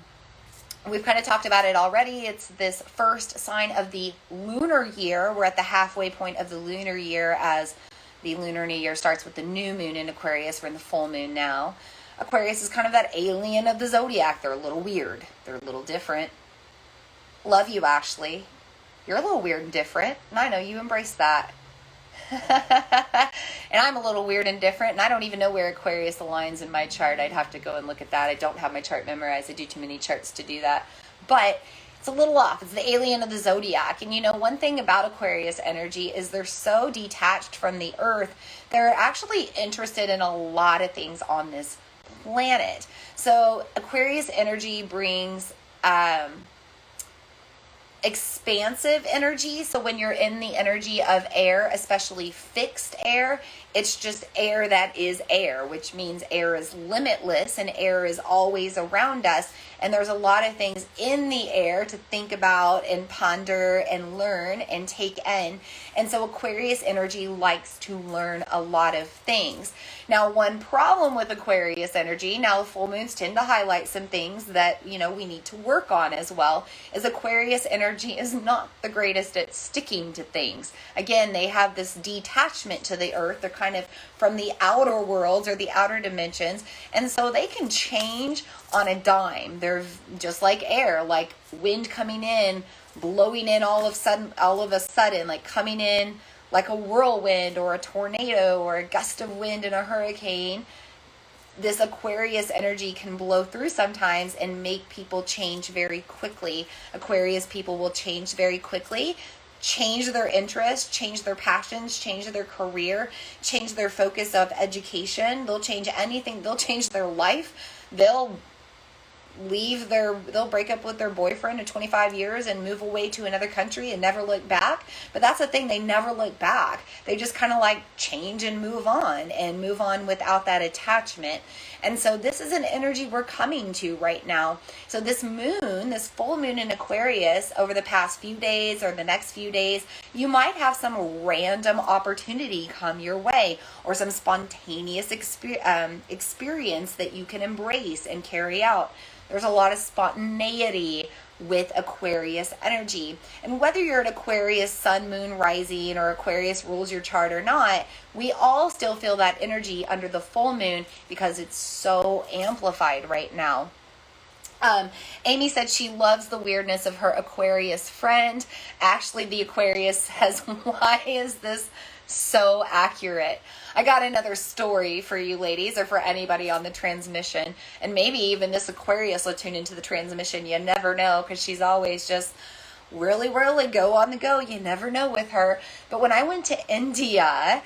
We've kind of talked about it already. It's this first sign of the lunar year. We're at the halfway point of the lunar year as the lunar new year starts with the new moon in Aquarius. We're in the full moon now. Aquarius is kind of that alien of the zodiac. They're a little weird. They're a little different. Love you, Ashley. You're a little weird and different, and I know you embrace that. And I'm a little weird and different, and I don't even know where Aquarius aligns in my chart. I'd have to go and look at that. I don't have my chart memorized. I do too many charts to do that. But it's a little off. It's the alien of the zodiac. And you know, one thing about Aquarius energy is they're so detached from the earth. They're actually interested in a lot of things on this planet. So Aquarius energy brings expansive energy. So when you're in the energy of air, especially fixed air, it's just air that is air, which means air is limitless and air is always around us. And there's a lot of things in the air to think about and ponder and learn and take in. And so Aquarius energy likes to learn a lot of things. Now, one problem with Aquarius energy, now full moons tend to highlight some things that, you know, we need to work on as well, is Aquarius energy is not the greatest at sticking to things. Again, they have this detachment to the earth. They're kind of from the outer worlds or the outer dimensions. And so they can change on a dime. They're just like air, like wind coming in, blowing in all of a sudden, like coming in like a whirlwind or a tornado or a gust of wind in a hurricane. This Aquarius energy can blow through sometimes and make people change very quickly. Aquarius people will change very quickly, change their interests, change their passions, change their career, change their focus of education. They'll change anything. They'll change their life. They'll break up with their boyfriend of 25 years and move away to another country and never look back. But that's the thing, they never look back. They just kind of like change and move on without that attachment. And so this is an energy we're coming to right now. So this moon, this full moon in Aquarius over the past few days or the next few days, you might have some random opportunity come your way or some spontaneous experience that you can embrace and carry out. There's a lot of spontaneity with Aquarius energy. And whether you're an Aquarius sun, moon, rising, or Aquarius rules your chart or not, we all still feel that energy under the full moon because it's so amplified right now. Amy said she loves the weirdness of her Aquarius friend. Actually, the Aquarius says, why is this so accurate? I got another story for you ladies or for anybody on the transmission. And maybe even this Aquarius will tune into the transmission. You never know, because she's always just really go on the go. You never know with her. But when I went to India,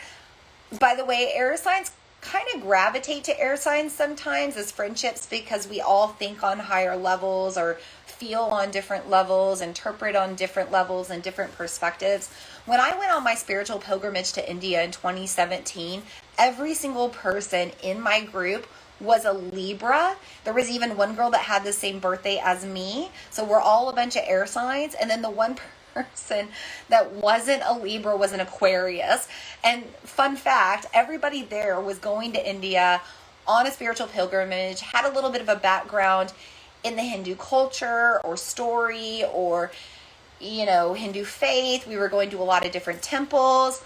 by the way, air signs kind of gravitate to air signs sometimes as friendships because we all think on higher levels or feel on different levels, interpret on different levels and different perspectives. When I went on my spiritual pilgrimage to India in 2017, every single person in my group was a Libra. There was even one girl that had the same birthday as me. So we're all a bunch of air signs. And then the one person that wasn't a Libra was an Aquarius. And fun fact, everybody there was going to India on a spiritual pilgrimage, had a little bit of a background in the Hindu culture or story or, Hindu faith. We were going to a lot of different temples,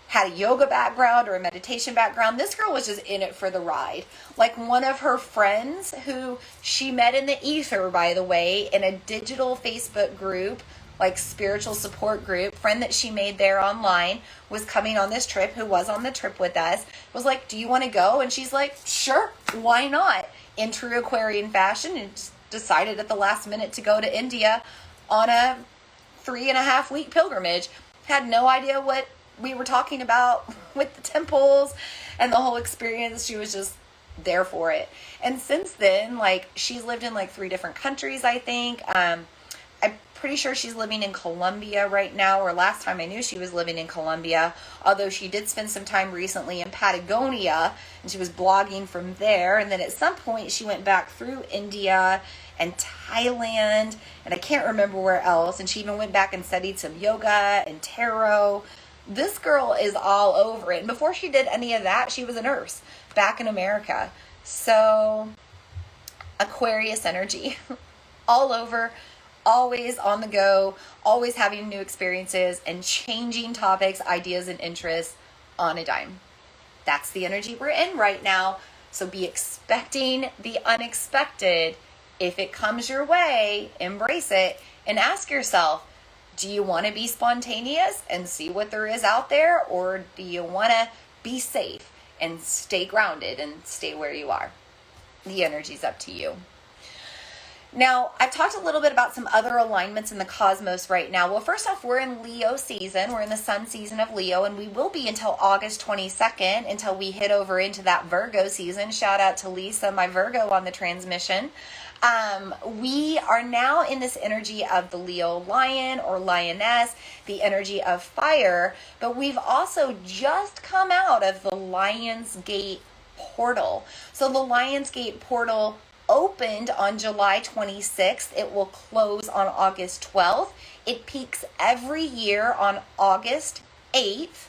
had a yoga background or a meditation background. This girl was just in it for the ride. Like one of her friends who she met in the ether, by the way, in a digital Facebook group, like spiritual support group, friend that she made there online was coming on this trip, who was on the trip with us, was like, do you want to go? And she's like, sure, why not? In true Aquarian fashion, and just decided at the last minute to go to India on a 3.5-week pilgrimage. Had no idea what we were talking about with the temples and the whole experience. She was just there for it. And since then, like, she's lived in like 3 different countries, I think. I'm pretty sure she's living in Colombia right now, or last time I knew she was living in Colombia, although she did spend some time recently in Patagonia, and she was blogging from there. And then at some point she went back through India and Thailand, and I can't remember where else, and she even went back and studied some yoga and tarot. This girl is all over it. And before she did any of that, she was a nurse back in America. So Aquarius energy all over, always on the go, always having new experiences and changing topics, ideas, and interests on a dime. That's the energy we're in right now. So be expecting the unexpected. If it comes your way, embrace it and ask yourself, do you want to be spontaneous and see what there is out there? Or do you want to be safe and stay grounded and stay where you are? The energy's up to you. Now, I've talked a little bit about some other alignments in the cosmos right now. Well, first off, we're in Leo season. We're in the sun season of Leo, and we will be until August 22nd, until we hit over into that Virgo season. Shout out to Lisa, my Virgo, on the transmission. We are now in this energy of the Leo lion or lioness, the energy of fire, but we've also just come out of the Lion's Gate portal. So the Lion's Gate portal opened on July 26th. It will close on August 12th. It peaks every year on August 8th,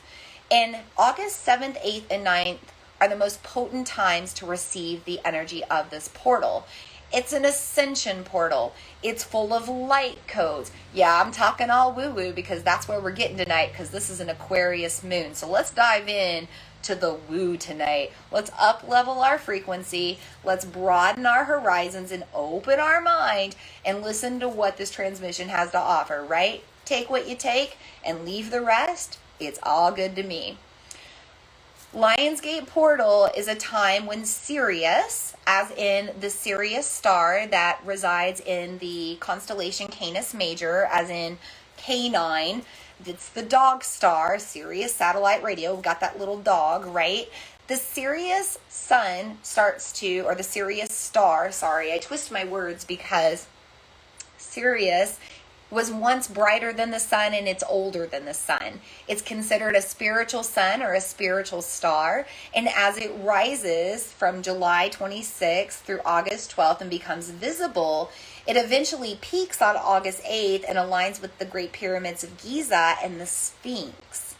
and August 7th, 8th, and 9th are the most potent times to receive the energy of this portal. It's an ascension portal. It's full of light codes. Yeah, I'm talking all woo-woo because that's where we're getting tonight, because this is an Aquarius moon. So let's dive in to the woo tonight. Let's up level our frequency. Let's broaden our horizons and open our mind and listen to what this transmission has to offer, right? Take what you take and leave the rest. It's all good to me. Lionsgate portal is a time when Sirius, as in the Sirius star that resides in the constellation Canis Major, as in K9, it's the dog star, Sirius satellite radio. We've got that little dog, right? The Sirius sun or the Sirius star, sorry, I twist my words because Sirius was once brighter than the sun and it's older than the sun. It's considered a spiritual sun or a spiritual star. And as it rises from July 26th through August 12th and becomes visible, it eventually peaks on August 8th and aligns with the Great Pyramids of Giza and the Sphinx.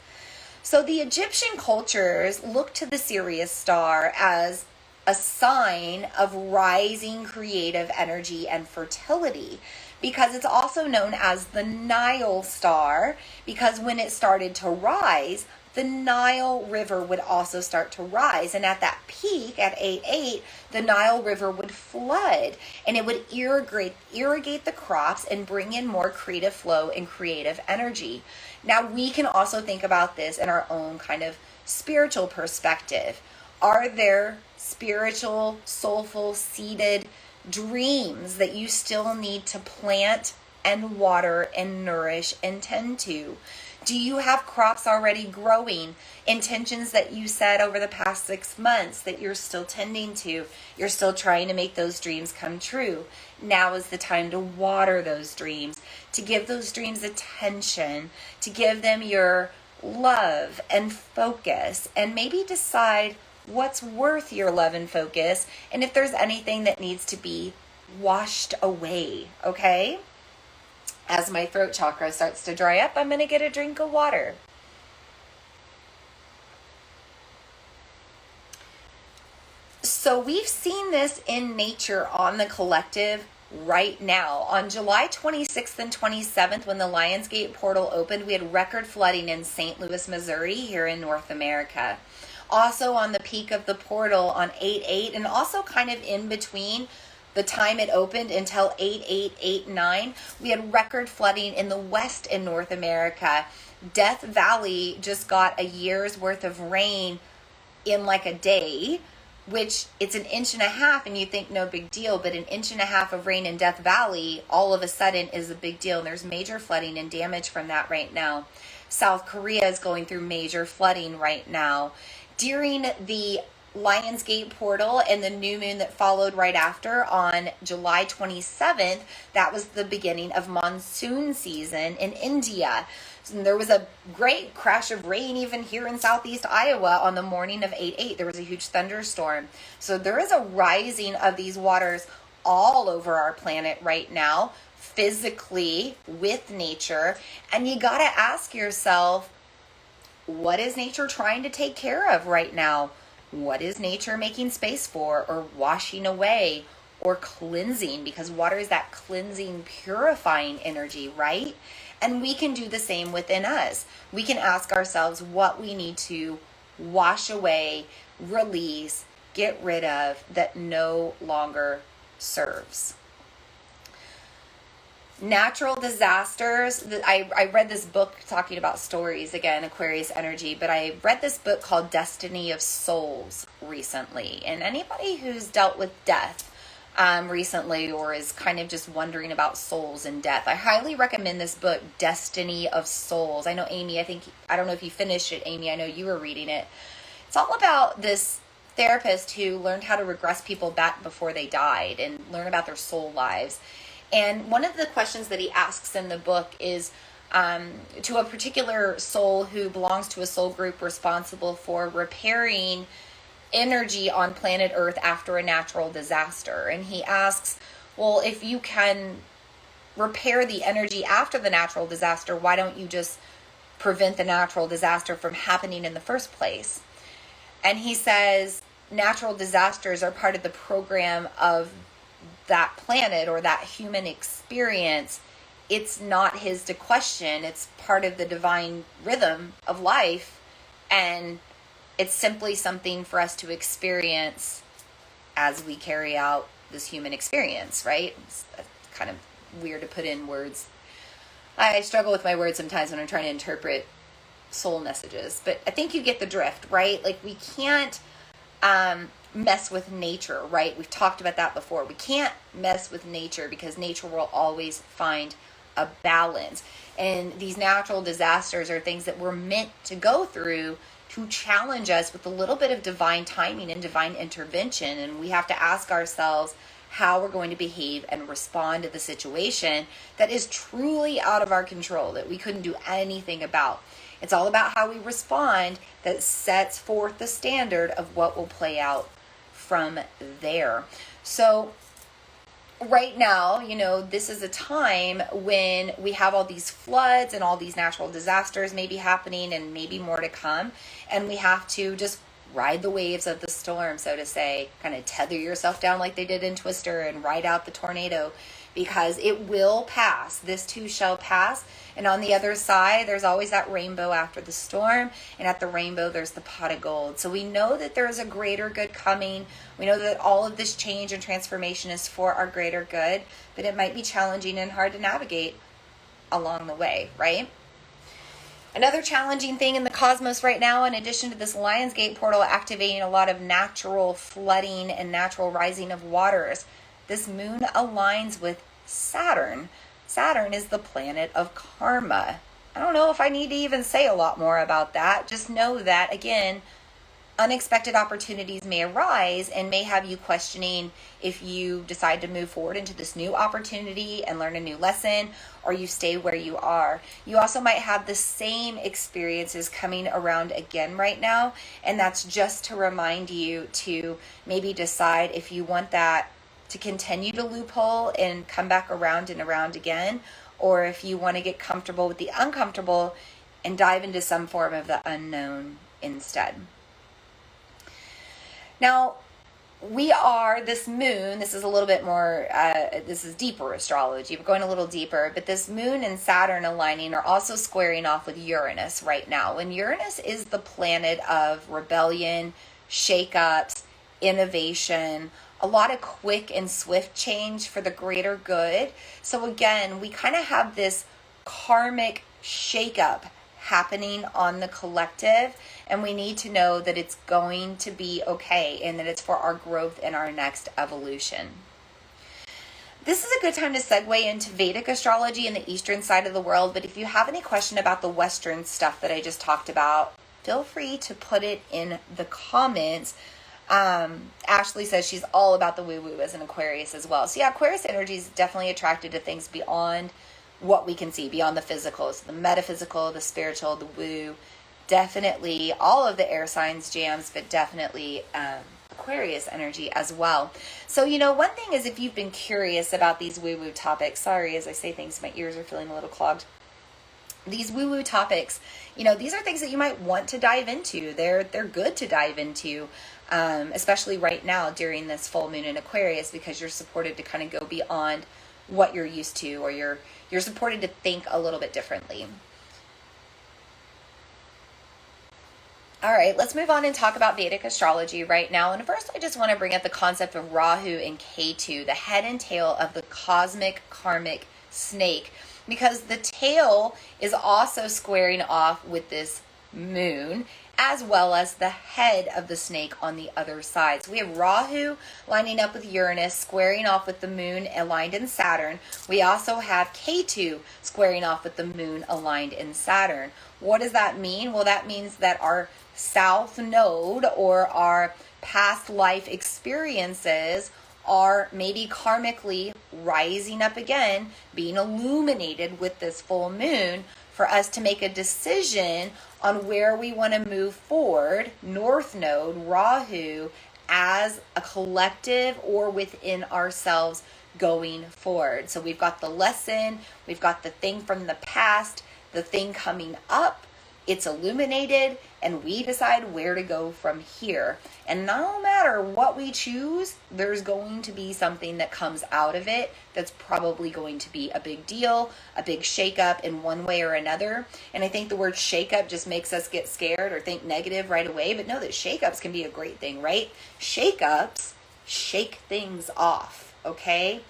So the Egyptian cultures look to the Sirius star as a sign of rising creative energy and fertility, because it's also known as the Nile star, because when it started to rise, the Nile River would also start to rise. And at that peak, at 8/8, the Nile River would flood and it would irrigate the crops and bring in more creative flow and creative energy. Now, we can also think about this in our own kind of spiritual perspective. Are there spiritual, soulful, seeded dreams that you still need to plant and water and nourish and tend to? Do you have crops already growing, intentions that you set over the past 6 months that you're still tending to? You're still trying to make those dreams come true. Now is the time to water those dreams, to give those dreams attention, to give them your love and focus, and maybe decide what's worth your love and focus, and if there's anything that needs to be washed away, okay? As my throat chakra starts to dry up, I'm going to get a drink of water. So we've seen this in nature on the collective right now. On July 26th and 27th, when the Lionsgate portal opened, we had record flooding in St. Louis, Missouri, here in North America. Also on the peak of the portal on 8/8, and also kind of in between the time it opened until 8/8/8/9, we had record flooding in the West in North America. Death Valley just got a year's worth of rain in like a day, which it's 1.5 inches, and you think no big deal, but 1.5 inches of rain in Death Valley all of a sudden is a big deal, and there's major flooding and damage from that right now. South Korea is going through major flooding right now. During the Lionsgate portal and the new moon that followed right after on July 27th, that was the beginning of monsoon season in India. And there was a great crash of rain even here in southeast Iowa on the morning of 8/8. There was a huge thunderstorm. So there is a rising of these waters all over our planet right now, physically with nature. And you got to ask yourself, what is nature trying to take care of right now? What is nature making space for, or washing away, or cleansing? Because water is that cleansing, purifying energy, right? And we can do the same within us. We can ask ourselves what we need to wash away, release, get rid of that no longer serves. Natural disasters. I read this book talking about stories, again, Aquarius energy, but I read this book called Destiny of Souls recently. And anybody who's dealt with death recently, or is kind of just wondering about souls and death, I highly recommend this book, Destiny of Souls. I know Amy, I don't know if you finished it, Amy. I know you were reading it. It's all about this therapist who learned how to regress people back before they died and learn about their soul lives. And one of the questions that he asks in the book is to a particular soul who belongs to a soul group responsible for repairing energy on planet Earth after a natural disaster. And he asks, well, if you can repair the energy after the natural disaster, why don't you just prevent the natural disaster from happening in the first place? And he says natural disasters are part of the program of that planet or that human experience. It's not his to question. It's part of the divine rhythm of life, and it's simply something for us to experience as we carry out this human experience, right? It's kind of weird to put in words. I struggle with my words sometimes when I'm trying to interpret soul messages, but I think you get the drift, right? Like, we can't mess with nature, right? We've talked about that before. We can't mess with nature because nature will always find a balance. And these natural disasters are things that we're meant to go through to challenge us with a little bit of divine timing and divine intervention. And we have to ask ourselves how we're going to behave and respond to the situation that is truly out of our control, that we couldn't do anything about. It's all about how we respond that sets forth the standard of what will play out from there. So right now, this is a time when we have all these floods and all these natural disasters maybe happening and maybe more to come. And we have to just ride the waves of the storm, so to say, kind of tether yourself down like they did in Twister and ride out the tornado, because it will pass. This too shall pass. And on the other side, there's always that rainbow after the storm. And at the rainbow, there's the pot of gold. So we know that there is a greater good coming. We know that all of this change and transformation is for our greater good. But it might be challenging and hard to navigate along the way, right? Another challenging thing in the cosmos right now, in addition to this Lionsgate portal activating a lot of natural flooding and natural rising of waters, this moon aligns with Saturn. Saturn is the planet of karma. I don't know if I need to even say a lot more about that. Just know that, again, unexpected opportunities may arise and may have you questioning if you decide to move forward into this new opportunity and learn a new lesson, or you stay where you are. You also might have the same experiences coming around again right now, and that's just to remind you to maybe decide if you want that to continue to loophole and come back around and around again, or if you want to get comfortable with the uncomfortable and dive into some form of the unknown instead. Now, this moon, this is a little bit more, this is deeper astrology. We're going a little deeper, but this moon and Saturn aligning are also squaring off with Uranus right now. And Uranus is the planet of rebellion, shakeups, innovation, a lot of quick and swift change for the greater good. So again, we kind of have this karmic shakeup happening on the collective, and we need to know that it's going to be okay and that it's for our growth and our next evolution. This is a good time to segue into Vedic astrology in the eastern side of the world, but if you have any question about the Western stuff that I just talked about, feel free to put it in the comments. Ashley says she's all about the woo-woo as an Aquarius as well. So yeah, Aquarius energy is definitely attracted to things beyond what we can see, beyond the physical. So the metaphysical, the spiritual, the woo, definitely all of the air signs jams, but definitely Aquarius energy as well. So, one thing is, if you've been curious about these woo-woo topics, sorry, as I say things, my ears are feeling a little clogged. These woo-woo topics, these are things that you might want to dive into. They're good to dive into, especially right now during this full moon in Aquarius, because you're supported to kind of go beyond what you're used to, or you're supported to think a little bit differently. All right, let's move on and talk about Vedic astrology right now. And first, I just want to bring up the concept of Rahu and Ketu, the head and tail of the cosmic karmic snake, because the tail is also squaring off with this moon, as well as the head of the snake on the other side. So we have Rahu lining up with Uranus, squaring off with the moon aligned in Saturn. We also have Ketu squaring off with the moon aligned in Saturn. What does that mean? Well, that means that our south node, or our past life experiences, are maybe karmically rising up again, being illuminated with this full moon, for us to make a decision on where we want to move forward, north node, Rahu, as a collective or within ourselves going forward. So we've got the lesson, we've got the thing from the past, the thing coming up, it's illuminated, and we decide where to go from here. And no matter what we choose, there's going to be something that comes out of it that's probably going to be a big deal, a big shakeup in one way or another. And I think the word shakeup just makes us get scared or think negative right away, but know that shakeups can be a great thing, right? Shakeups shake things off, okay?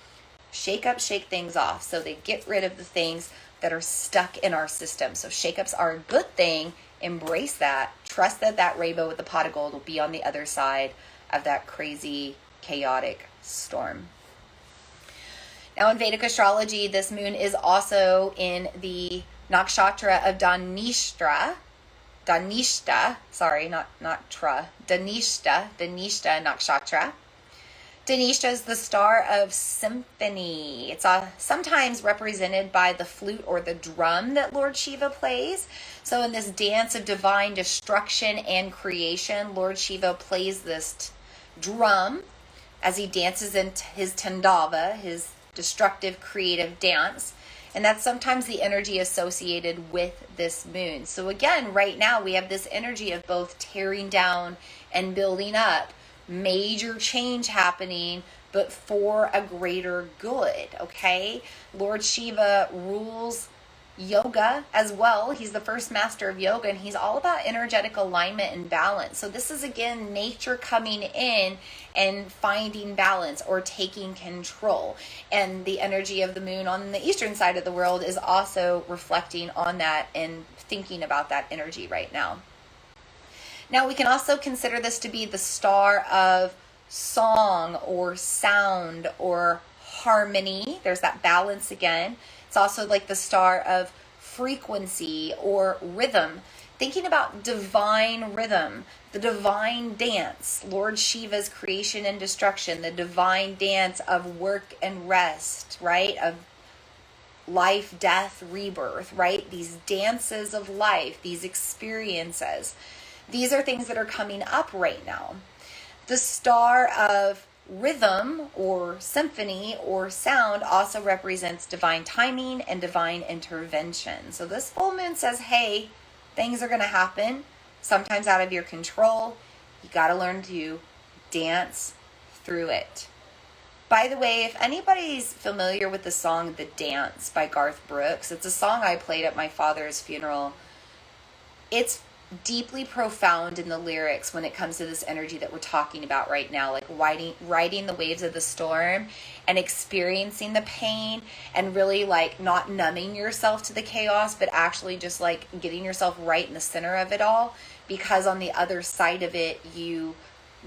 Shakeups shake things off, so they get rid of the things that are stuck in our system. So shakeups are a good thing. Embrace that. Trust that that rainbow with the pot of gold will be on the other side of that crazy, chaotic storm. Now in Vedic astrology, this moon is also in the nakshatra of Danishta nakshatra. Danishta is the star of symphony. It's sometimes represented by the flute or the drum that Lord Shiva plays. So in this dance of divine destruction and creation, Lord Shiva plays this drum as he dances in his Tandava, his destructive creative dance. And that's sometimes the energy associated with this moon. So again, right now we have this energy of both tearing down and building up. Major change happening, but for a greater good, okay? Lord Shiva rules yoga as well. He's the first master of yoga, and he's all about energetic alignment and balance. So this is, again, nature coming in and finding balance or taking control. And the energy of the moon on the eastern side of the world is also reflecting on that and thinking about that energy right now. Now, we can also consider this to be the star of song or sound or harmony. There's that balance again. It's also like the star of frequency or rhythm. Thinking about divine rhythm, the divine dance, Lord Shiva's creation and destruction, the divine dance of work and rest, right? Of life, death, rebirth, right? These dances of life, these experiences. These are things that are coming up right now. The star of rhythm or symphony or sound also represents divine timing and divine intervention. So this full moon says, hey, things are going to happen, sometimes out of your control. You got to learn to dance through it. By the way, if anybody's familiar with the song The Dance by Garth Brooks, it's a song I played at my father's funeral. It's deeply profound in the lyrics when it comes to this energy that we're talking about right now, like riding the waves of the storm and experiencing the pain and really like not numbing yourself to the chaos, but actually just like getting yourself right in the center of it all, because on the other side of it, you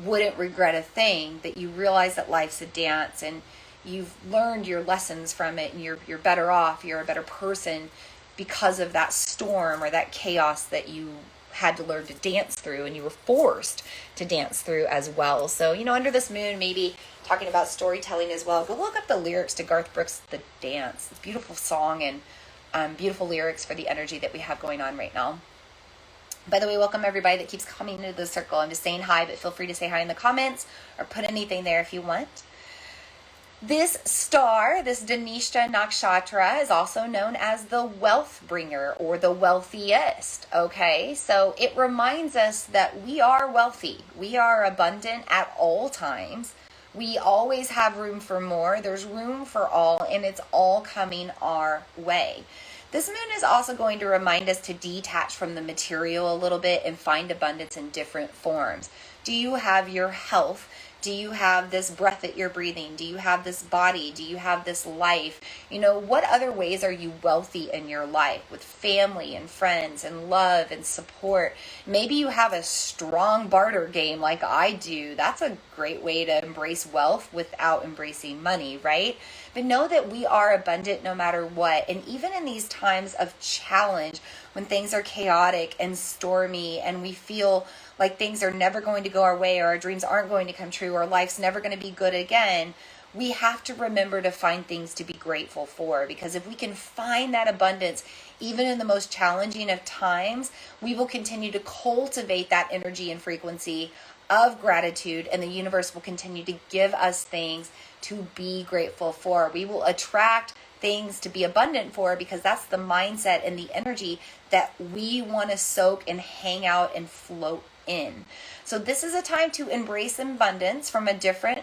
wouldn't regret a thing, that you realize that life's a dance and you've learned your lessons from it and you're better off, you're a better person because of that storm or that chaos that you had to learn to dance through, and you were forced to dance through as well. So, under this moon, maybe talking about storytelling as well. Go look up the lyrics to Garth Brooks' The Dance. It's a beautiful song and beautiful lyrics for the energy that we have going on right now. By the way, welcome everybody that keeps coming into the circle. I'm just saying hi, but feel free to say hi in the comments or put anything there if you want. This star, this Dhanishta Nakshatra, is also known as the wealth bringer or the wealthiest. Okay, so it reminds us that we are wealthy. We are abundant at all times. We always have room for more. There's room for all, and it's all coming our way. This moon is also going to remind us to detach from the material a little bit and find abundance in different forms. Do you have your health? Do you have this breath that you're breathing? Do you have this body? Do you have this life? What other ways are you wealthy in your life with family and friends and love and support? Maybe you have a strong barter game like I do. That's a great way to embrace wealth without embracing money, right? But know that we are abundant no matter what. And even in these times of challenge, when things are chaotic and stormy and we feel like things are never going to go our way or our dreams aren't going to come true or life's never going to be good again, we have to remember to find things to be grateful for. Because if we can find that abundance, even in the most challenging of times, we will continue to cultivate that energy and frequency of gratitude, and the universe will continue to give us things to be grateful for. We will attract things to be abundant for, because that's the mindset and the energy that we want to soak and hang out and float in. So this is a time to embrace abundance from a different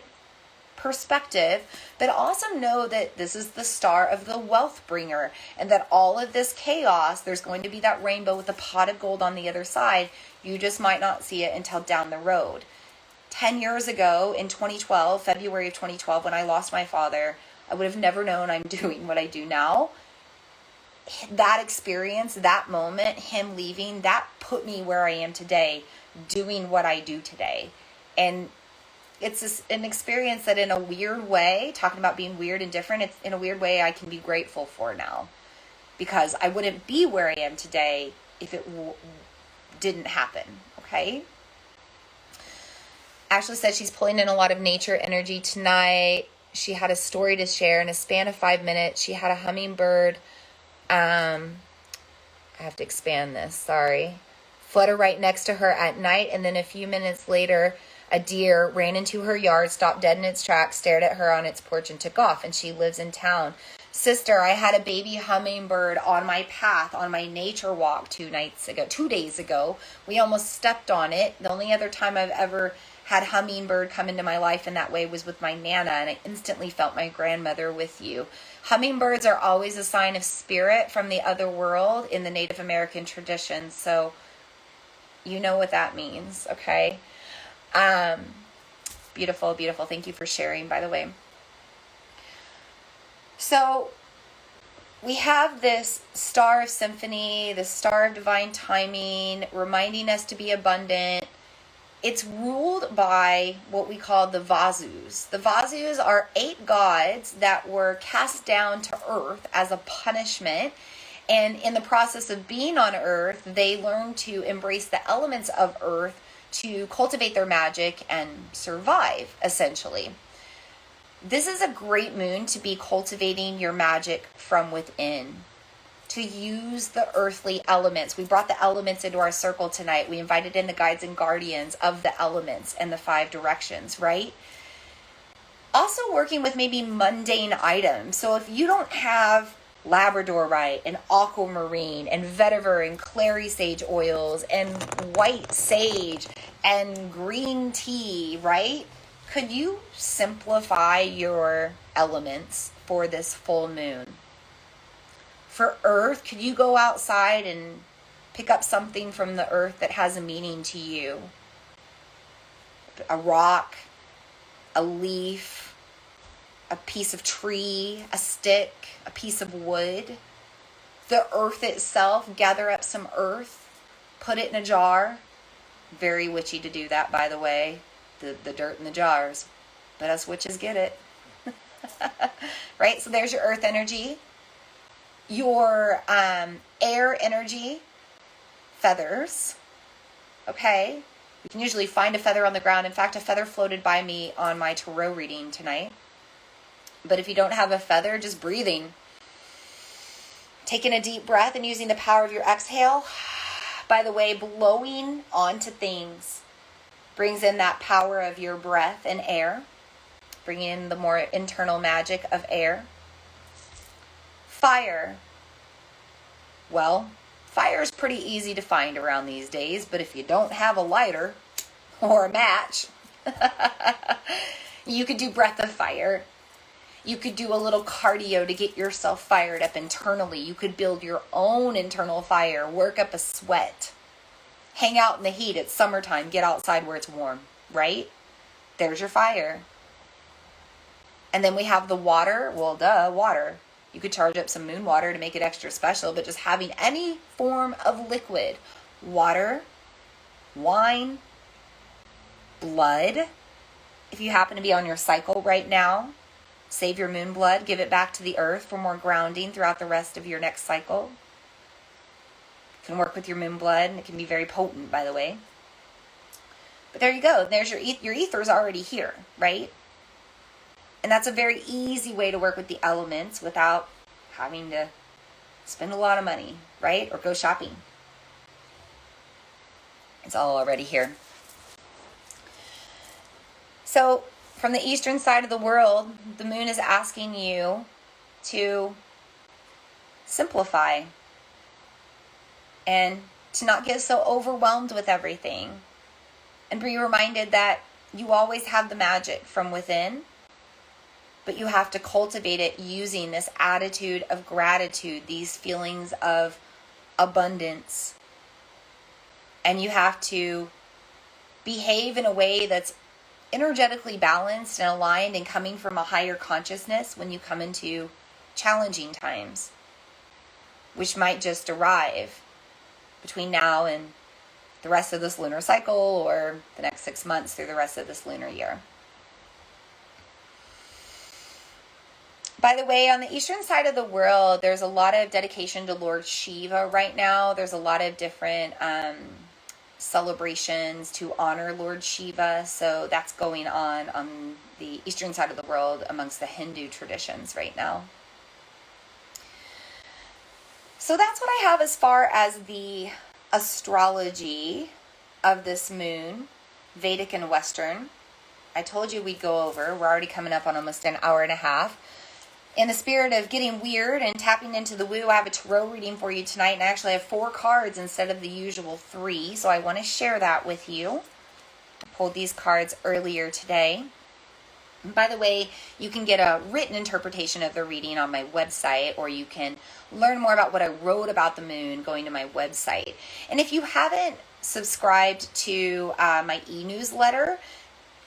perspective, but also know that this is the star of the wealth bringer, and that all of this chaos, there's going to be that rainbow with a pot of gold on the other side. You just might not see it until down the road. 10 years ago in 2012, February of 2012, when I lost my father, I would have never known I'm doing what I do now. That experience, that moment, him leaving, that put me where I am today, doing what I do today. And it's an experience that in a weird way, talking about being weird and different, it's in a weird way I can be grateful for now. Because I wouldn't be where I am today if it didn't happen, okay? Ashley said she's pulling in a lot of nature energy tonight. She had a story to share in a span of 5 minutes. She had a hummingbird. I have to expand this, sorry. Flutter right next to her at night, and then a few minutes later, a deer ran into her yard, stopped dead in its tracks, stared at her on its porch, and took off, and she lives in town. Sister, I had a baby hummingbird on my path on my nature walk 2 days ago. We almost stepped on it. The only other time I've ever had hummingbird come into my life in that way was with my Nana, and I instantly felt my grandmother with you. Hummingbirds are always a sign of spirit from the other world in the Native American tradition, so you know what that means, okay? Beautiful, beautiful. Thank you for sharing, by the way. So we have this star of symphony, this star of divine timing, reminding us to be abundant. It's ruled by what we call the Vasus. The Vasus are 8 gods that were cast down to earth as a punishment. And in the process of being on earth, they learn to embrace the elements of earth to cultivate their magic and survive, essentially. This is a great moon to be cultivating your magic from within, to use the earthly elements. We brought the elements into our circle tonight. We invited in the guides and guardians of the elements and the 5 directions, right? Also working with maybe mundane items. So if you don't have labradorite and aquamarine and vetiver and clary sage oils and white sage and green tea, right? Could you simplify your elements for this full moon? For earth, could you go outside and pick up something from the earth that has a meaning to you? A rock, a leaf, a piece of tree, a stick, a piece of wood. The earth itself, gather up some earth, put it in a jar. Very witchy to do that, by the way. The dirt in the jars. But us witches get it. Right? So there's your earth energy. Your air energy, feathers. Okay? You can usually find a feather on the ground. In fact, a feather floated by me on my tarot reading tonight. But if you don't have a feather, just breathing. Taking a deep breath and using the power of your exhale. By the way, blowing onto things brings in that power of your breath and air. Bringing in the more internal magic of air. Fire. Well, fire is pretty easy to find around these days, but if you don't have a lighter or a match, you could do breath of fire. You could do a little cardio to get yourself fired up internally. You could build your own internal fire, work up a sweat, hang out in the heat. It's summertime. Get outside where it's warm, right? There's your fire. And then we have the water. Well, water. You could charge up some moon water to make it extra special, but just having any form of liquid, water, wine, blood. If you happen to be on your cycle right now, save your moon blood, give it back to the earth for more grounding throughout the rest of your next cycle. You can work with your moon blood, and it can be very potent, by the way. But there you go. There's your ether's already here, right? And that's a very easy way to work with the elements without having to spend a lot of money, right? Or go shopping. It's all already here. So, from the eastern side of the world, the moon is asking you to simplify and to not get so overwhelmed with everything. And be reminded that you always have the magic from within, but you have to cultivate it using this attitude of gratitude, these feelings of abundance. And you have to behave in a way that's energetically balanced and aligned and coming from a higher consciousness when you come into challenging times, which might just arrive between now and the rest of this lunar cycle or the next 6 months through the rest of this lunar year. By the way, on the eastern side of the world, there's a lot of dedication to Lord Shiva right now. There's a lot of different celebrations to honor Lord Shiva. So that's going on the eastern side of the world amongst the Hindu traditions right now. So that's what I have as far as the astrology of this moon, Vedic and Western. I told you we'd go over. We're already coming up on almost an hour and a half. In the spirit of getting weird and tapping into the woo, I have a tarot reading for you tonight, and I actually have 4 cards instead of the usual 3, so I want to share that with you. I pulled these cards earlier today. And by the way, you can get a written interpretation of the reading on my website, or you can learn more about what I wrote about the moon going to my website. And if you haven't subscribed to my e-newsletter,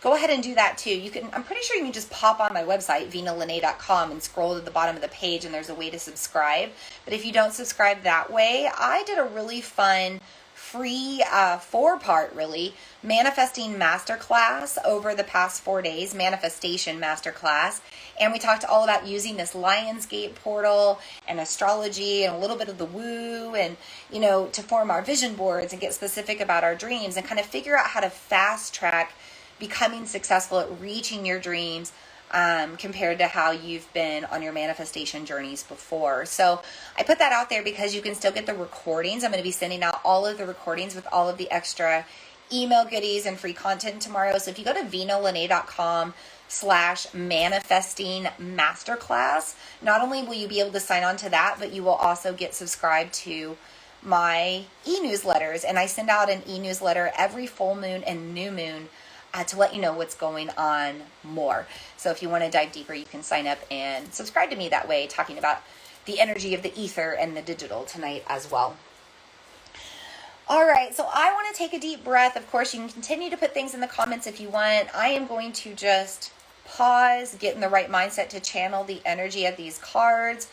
go ahead and do that too. I'm pretty sure you can just pop on my website, vinalene.com, and scroll to the bottom of the page, and there's a way to subscribe. But if you don't subscribe that way, I did a really fun, free, 4-part really, manifesting masterclass over the past 4 days, manifestation masterclass. And we talked all about using this Lionsgate portal and astrology and a little bit of the woo and, to form our vision boards and get specific about our dreams and kind of figure out how to fast track becoming successful at reaching your dreams compared to how you've been on your manifestation journeys before. So I put that out there because you can still get the recordings. I'm going to be sending out all of the recordings with all of the extra email goodies and free content tomorrow. So if you go to vinalene.com/manifesting masterclass, not only will you be able to sign on to that, but you will also get subscribed to my e-newsletters. And I send out an e-newsletter every full moon and new moon to let you know what's going on more. So if you want to dive deeper, you can sign up and subscribe to me that way, talking about the energy of the ether and the digital tonight as well. All right, so I want to take a deep breath. Of course, you can continue to put things in the comments if you want. I am going to just pause, get in the right mindset to channel the energy of these cards.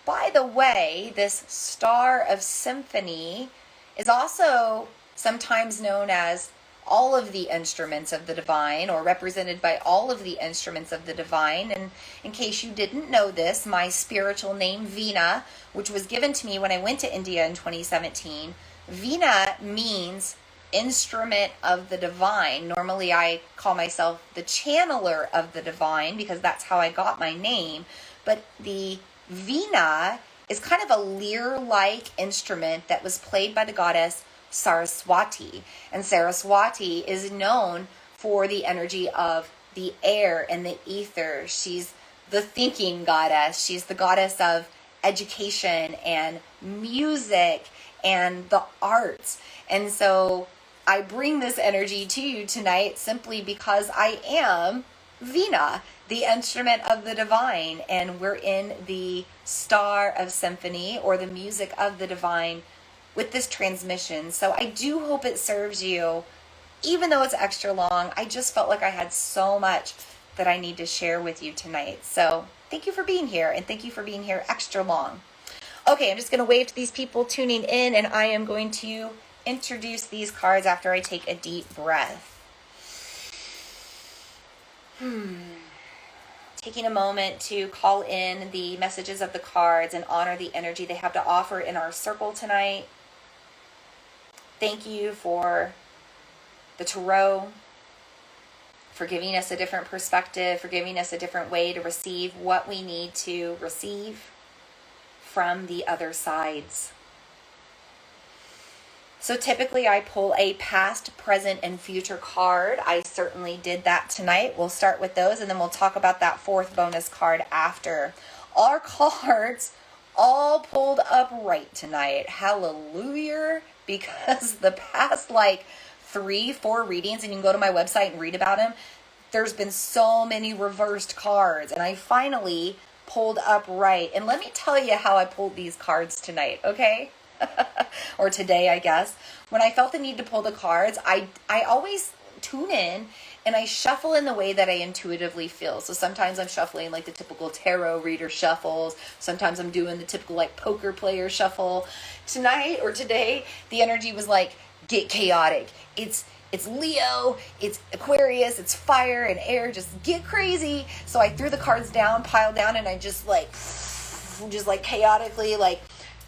By the way, this Star of Symphony is also sometimes known as all of the instruments of the divine, or represented by all of the instruments of the divine. And in case you didn't know this, my spiritual name, Veena, which was given to me when I went to India in 2017, Veena means instrument of the divine. Normally I call myself the channeler of the divine because that's how I got my name. But the Veena is kind of a lyre-like instrument that was played by the goddess Saraswati. And Saraswati is known for the energy of the air and the ether. She's the thinking goddess. She's the goddess of education and music and the arts. And so I bring this energy to you tonight simply because I am Veena, the instrument of the divine, and we're in the Star of Symphony, or the music of the divine, with this transmission. So I do hope it serves you, even though it's extra long. I just felt like I had so much that I need to share with you tonight. So thank you for being here, and thank you for being here extra long. Okay, I'm just going to wave to these people tuning in, and I am going to introduce these cards after I take a deep breath. Taking a moment to call in the messages of the cards and honor the energy they have to offer in our circle tonight. Thank you for the tarot, for giving us a different perspective, for giving us a different way to receive what we need to receive from the other sides. So typically I pull a past, present, and future card. I certainly did that tonight. We'll start with those, and then we'll talk about that fourth bonus card after. Our cards all pulled up right tonight. Hallelujah. Because the past 3-4 readings, and you can go to my website and read about them, there's been so many reversed cards, and I finally pulled up right. And let me tell you how I pulled these cards tonight, okay? Or today, I guess. When I felt the need to pull the cards, I always tune in and I shuffle in the way that I intuitively feel. So sometimes I'm shuffling like the typical tarot reader shuffles. Sometimes I'm doing the typical poker player shuffle. Tonight or today, the energy was get chaotic. It's Leo, it's Aquarius, it's fire and air, just get crazy. So I threw the cards down, piled down, and I just chaotically,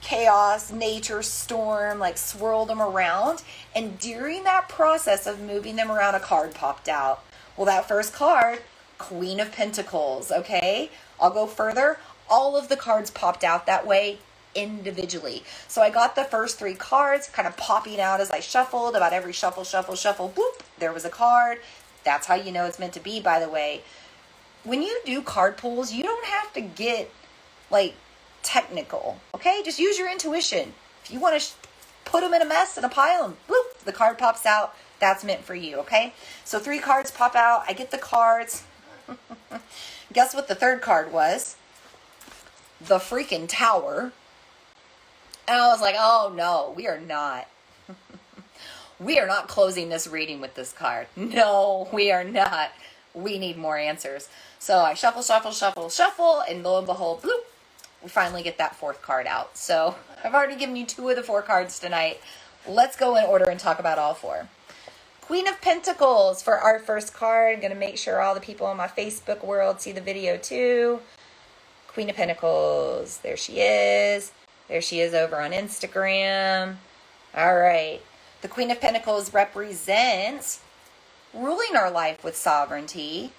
chaos, nature, storm, swirled them around. And during that process of moving them around, a card popped out. Well, that first card, Queen of Pentacles, okay? I'll go further. All of the cards popped out that way individually. So I got the first 3 cards kind of popping out as I shuffled. About every shuffle, boop, there was a card. That's how you know it's meant to be, by the way. When you do card pulls, you don't have to get technical, okay? Just use your intuition. If you want to put them in a mess and a pile and bloop, the card pops out, that's meant for you, okay? So 3 cards pop out. I get the cards. Guess what the third card was? The freaking Tower. And I was like, oh no, we are not. We are not closing this reading with this card. No, we are not. We need more answers. So I shuffle, and lo and behold, bloop, we finally get that 4th card out. So I've already given you 2 of the 4 cards tonight. Let's go in order and talk about all 4. Queen of Pentacles for our first card. I'm going to make sure all the people in my Facebook world see the video too. Queen of Pentacles. There she is. There she is over on Instagram. All right. The Queen of Pentacles represents ruling our life with sovereignty,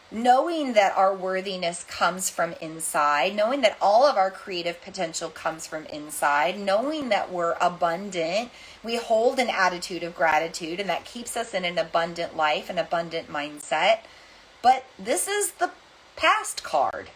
knowing that our worthiness comes from inside, knowing that all of our creative potential comes from inside, knowing that we're abundant. We hold an attitude of gratitude, and that keeps us in an abundant life, an abundant mindset. But this is the past card.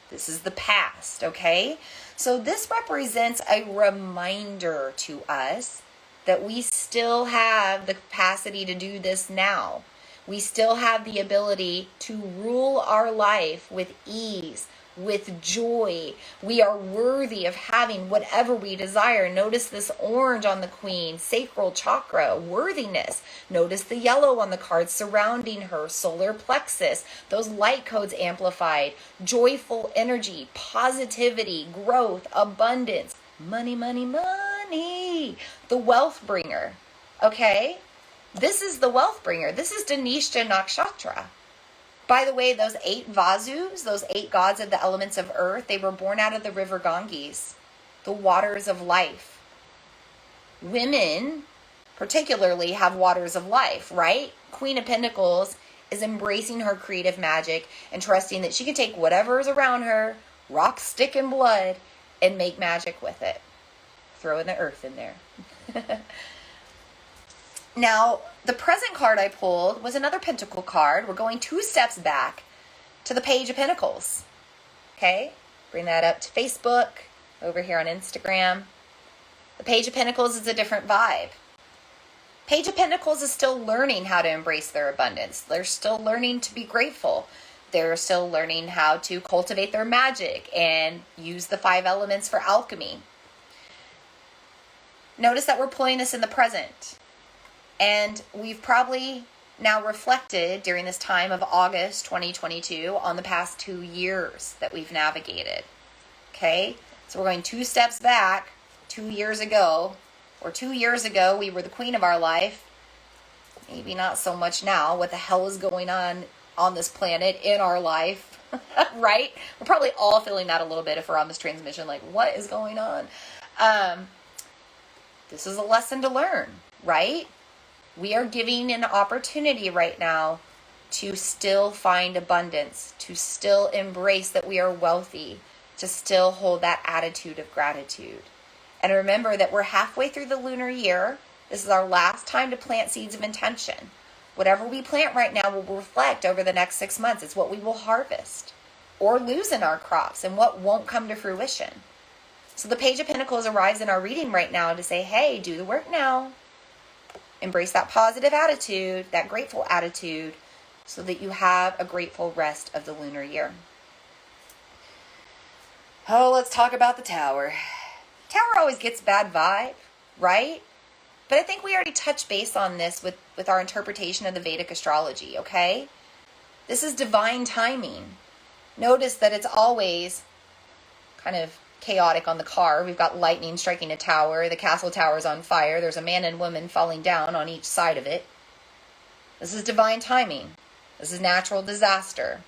This is the past, okay? So this represents a reminder to us that we still have the capacity to do this now. We still have the ability to rule our life with ease, with joy. We are worthy of having whatever we desire. Notice this orange on the queen, sacral chakra, worthiness. Notice the yellow on the card surrounding her, solar plexus, those light codes amplified, joyful energy, positivity, growth, abundance, money, money, money, the wealth bringer, okay? This is the wealth bringer. This is Danishta Nakshatra. By the way, those 8 Vasus, those 8 gods of the elements of earth, they were born out of the river Ganges, the waters of life. Women, particularly, have waters of life, right? Queen of Pentacles is embracing her creative magic and trusting that she can take whatever is around her, rock, stick, and blood, and make magic with it. Throw in the earth in there. Now, the present card I pulled was another Pentacle card. We're going 2 steps back to the Page of Pentacles. Okay? Bring that up to Facebook, over here on Instagram. The Page of Pentacles is a different vibe. Page of Pentacles is still learning how to embrace their abundance. They're still learning to be grateful. They're still learning how to cultivate their magic and use the 5 elements for alchemy. Notice that we're pulling this in the present. And we've probably now reflected during this time of August 2022 on the past 2 years that we've navigated. Okay? So we're going 2 steps back 2 years ago. Or 2 years ago, we were the queen of our life. Maybe not so much now. What the hell is going on this planet in our life? Right? We're probably all feeling that a little bit if we're on this transmission. Like, what is going on? This is a lesson to learn, right? We are giving an opportunity right now to still find abundance, to still embrace that we are wealthy, to still hold that attitude of gratitude. And remember that we're halfway through the lunar year. This is our last time to plant seeds of intention. Whatever we plant right now will reflect over the next 6 months. It's what we will harvest or lose in our crops and what won't come to fruition. So the Page of Pentacles arrives in our reading right now to say, hey, do the work now. Embrace that positive attitude, that grateful attitude, so that you have a grateful rest of the lunar year. Oh, let's talk about the Tower. Tower always gets bad vibe, right? But I think we already touched base on this with our interpretation of the Vedic Astrology, okay? This is divine timing. Notice that it's always kind of chaotic on the car. We've got lightning striking a tower. The castle tower is on fire. There's a man and woman falling down on each side of it. This is divine timing. This is natural disaster.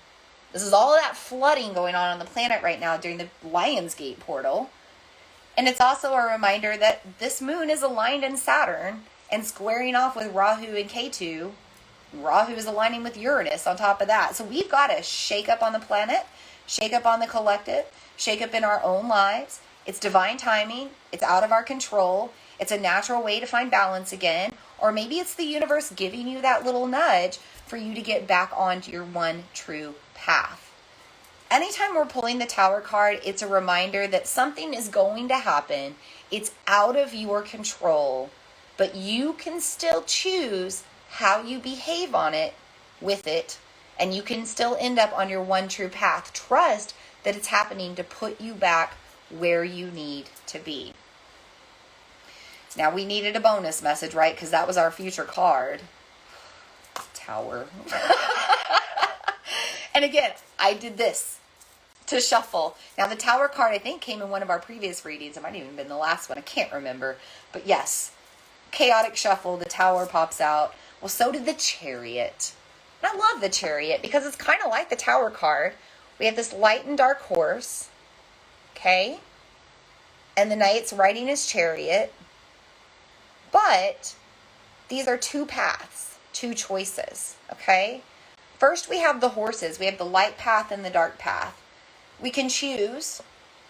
This is all of that flooding going on the planet right now during the Lionsgate portal. And it's also a reminder that this moon is aligned in Saturn and squaring off with Rahu and Ketu. Rahu is aligning with Uranus on top of that. So we've got to shake up on the planet, shake up on the collective, shake up in our own lives. It's divine timing. It's out of our control. It's a natural way to find balance again. Or maybe it's the universe giving you that little nudge for you to get back onto your one true path. Anytime we're pulling the Tower card, it's a reminder that something is going to happen. It's out of your control, but you can still choose how you behave on it, with it, and you can still end up on your one true path. Trust that it's happening to put you back where you need to be. Now, we needed a bonus message, right? Because that was our future card. Tower. And again, I did this to shuffle. Now, the Tower card, I think, came in one of our previous readings. It might have even been the last one. I can't remember. But yes, chaotic shuffle. The Tower pops out. Well, so did the Chariot. And I love the Chariot because it's kind of like the Tower card. We have this light and dark horse. Okay? And the knight's riding his chariot. But these are 2 paths, 2 choices. Okay? First, we have the horses. We have the light path and the dark path. We can choose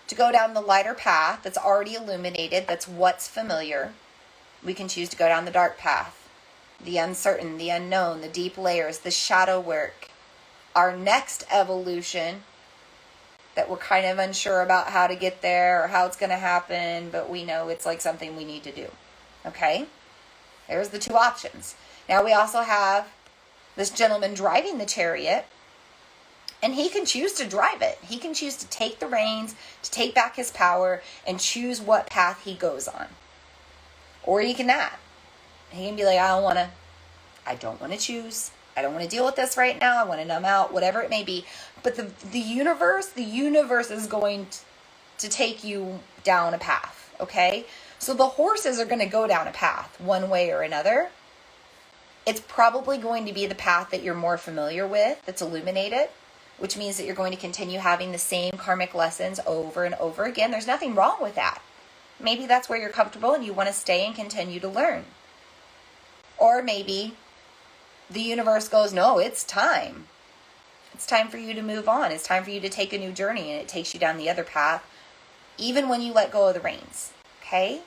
to go down the lighter path that's already illuminated, that's what's familiar. We can choose to go down the dark path, the uncertain, the unknown, the deep layers, the shadow work. Our next evolution that we're kind of unsure about how to get there or how it's going to happen, but we know it's like something we need to do. Okay? There's the two options. Now we also have this gentleman driving the chariot, and he can choose to drive it. He can choose to take the reins, to take back his power, and choose what path he goes on. Or he can not. He can be like, I don't want to choose. I don't want to deal with this right now. I want to numb out, whatever it may be. But the universe is going to take you down a path, okay? So the horses are going to go down a path one way or another. It's probably going to be the path that you're more familiar with, that's illuminated, which means that you're going to continue having the same karmic lessons over and over again. There's nothing wrong with that. Maybe that's where you're comfortable and you want to stay and continue to learn. Or maybe the universe goes, no, it's time. It's time for you to move on. It's time for you to take a new journey, and it takes you down the other path, even when you let go of the reins. Okay?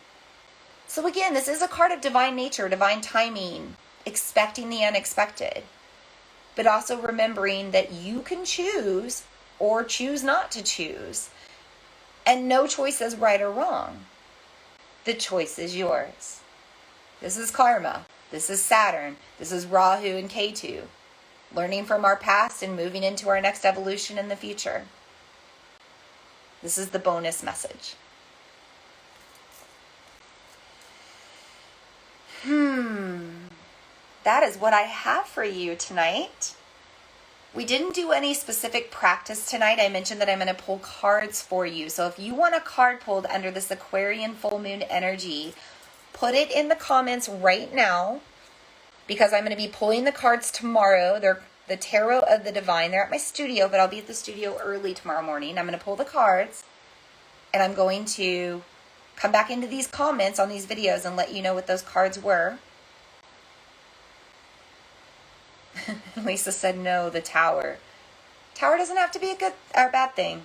So again, this is a card of divine nature, divine timing, expecting the unexpected, but also remembering that you can choose or choose not to choose. And no choice is right or wrong. The choice is yours. This is karma. This is Saturn. This is Rahu and Ketu. Learning from our past and moving into our next evolution in the future. This is the bonus message. That is what I have for you tonight. We didn't do any specific practice tonight. I mentioned that I'm going to pull cards for you. So if you want a card pulled under this Aquarian full moon energy, put it in the comments right now, because I'm going to be pulling the cards tomorrow. They're the Tarot of the Divine. They're at my studio, but I'll be at the studio early tomorrow morning. I'm going to pull the cards, and I'm going to come back into these comments on these videos and let you know what those cards were. Lisa said no, the Tower. Tower doesn't have to be a good or a bad thing.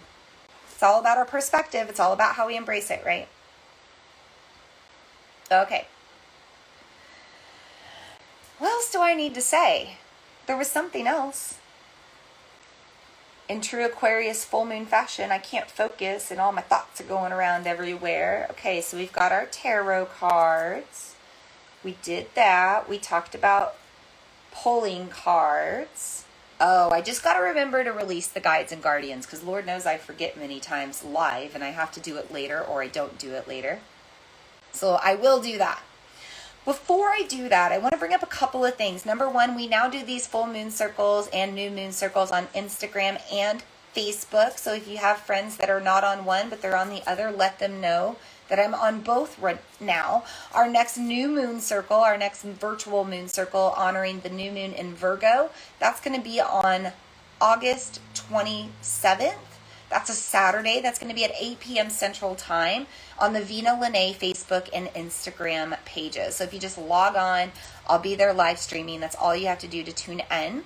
It's all about our perspective. It's all about how we embrace it, right? Okay. What else do I need to say? There was something else. In true Aquarius full moon fashion, I can't focus and all my thoughts are going around everywhere. Okay, so we've got our tarot cards. We did that. We talked about pulling cards. Oh, I just got to remember to release the guides and guardians, because Lord knows I forget many times live and I have to do it later, or I don't do it later. So I will do that. Before I do that, I want to bring up a couple of things. Number one, we now do these full moon circles and new moon circles on Instagram and Facebook. So if you have friends that are not on one, but they're on the other, let them know that I'm on both right now. Our next new moon circle, our next virtual moon circle honoring the new moon in Virgo, that's going to be on August 27th. That's a Saturday. That's going to be at 8 p.m. Central Time on the Vina Lene Facebook and Instagram pages. So if you just log on, I'll be there live streaming. That's all you have to do to tune in.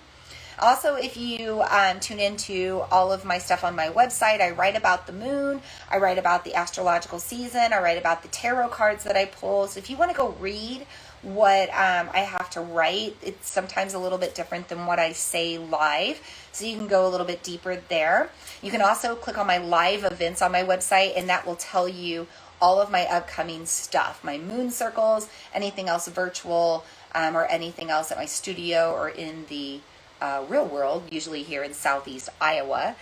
Also, if you tune into all of my stuff on my website, I write about the moon, I write about the astrological season, I write about the tarot cards that I pull. So if you want to go read what I have to write, it's sometimes a little bit different than what I say live. So you can go a little bit deeper there. You can also click on my live events on my website, and that will tell you all of my upcoming stuff, my moon circles, anything else virtual, or anything else at my studio or in the real world, usually here in Southeast Iowa.